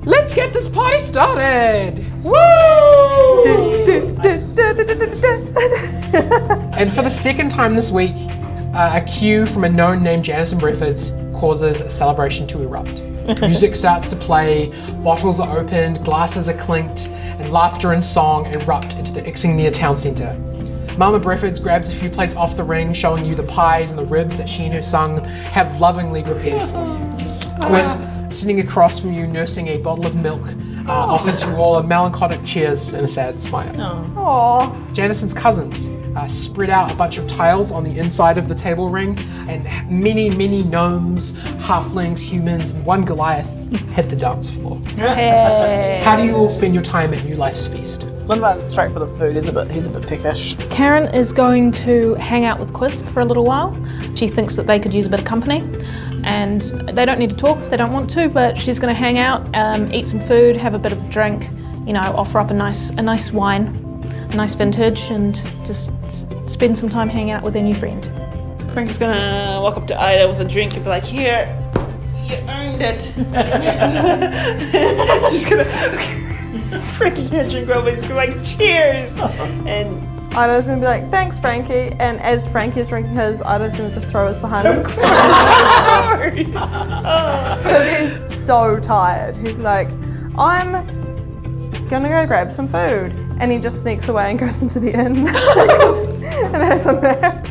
Let's get this party started! Woo! And for the second time this week, a cue from a gnome named Janderson Breffords causes a celebration to erupt. Music starts to play, bottles are opened, glasses are clinked, and laughter and song erupt into the Ixingnia town centre. Mama Breffords grabs a few plates off the ring, showing you the pies and the ribs that she and her son have lovingly prepared for you. Wes, sitting across from you, nursing a bottle of milk, offers you all a melancholic cheers and a sad smile. Aww. Janderson's cousins spread out a bunch of tiles on the inside of the table ring, and many, many gnomes, halflings, humans, and one Goliath hit the dance floor. Hey. How do you all spend your time at New Life's Feast? Flindlar's straight for the food. He's a bit pickish. Karen is going to hang out with Quisp for a little while. She thinks that they could use a bit of company, and they don't need to talk if they don't want to, but she's going to hang out, eat some food, have a bit of a drink, offer up a nice wine, a nice vintage, and just spend some time hanging out with her new friend. Frankie's gonna walk up to Ida with a drink and be like, "Here, you earned it." She's gonna. Frankie can't drink well, but he's gonna be like, "Cheers!" And Ida's gonna be like, "Thanks, Frankie." And as Frankie is drinking his, Ida's gonna just throw his behind him. He's so tired. He's like, "I'm gonna go grab some food," and he just sneaks away and goes into the inn and has a nap.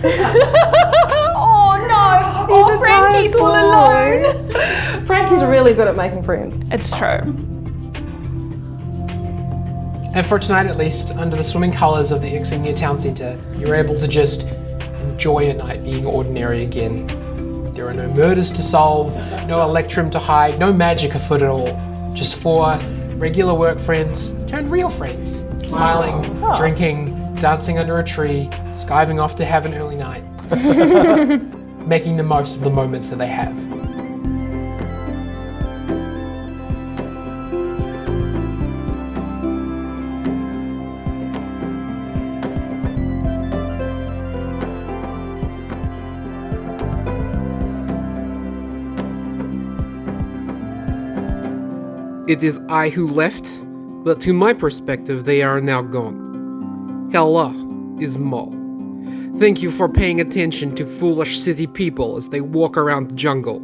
Oh no! Frankie's all alone. Frankie's really good at making friends. It's true. And for tonight at least, under the swimming colours of the Xenia Town Centre, you're able to just enjoy a night being ordinary again. There are no murders to solve, no Electrum to hide, no magic afoot at all. Just 4 regular work friends turned real friends. Smiling, drinking, dancing under a tree, skiving off to have an early night. Making the most of the moments that they have. It is I who left, but to my perspective they are now gone. Hello is Maul. Thank you for paying attention to foolish city people as they walk around the jungle.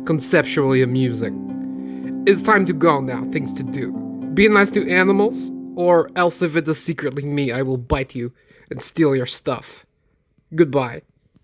Conceptually amusing. It's time to go now, things to do. Be nice to animals, or else if it is secretly me I will bite you and steal your stuff. Goodbye.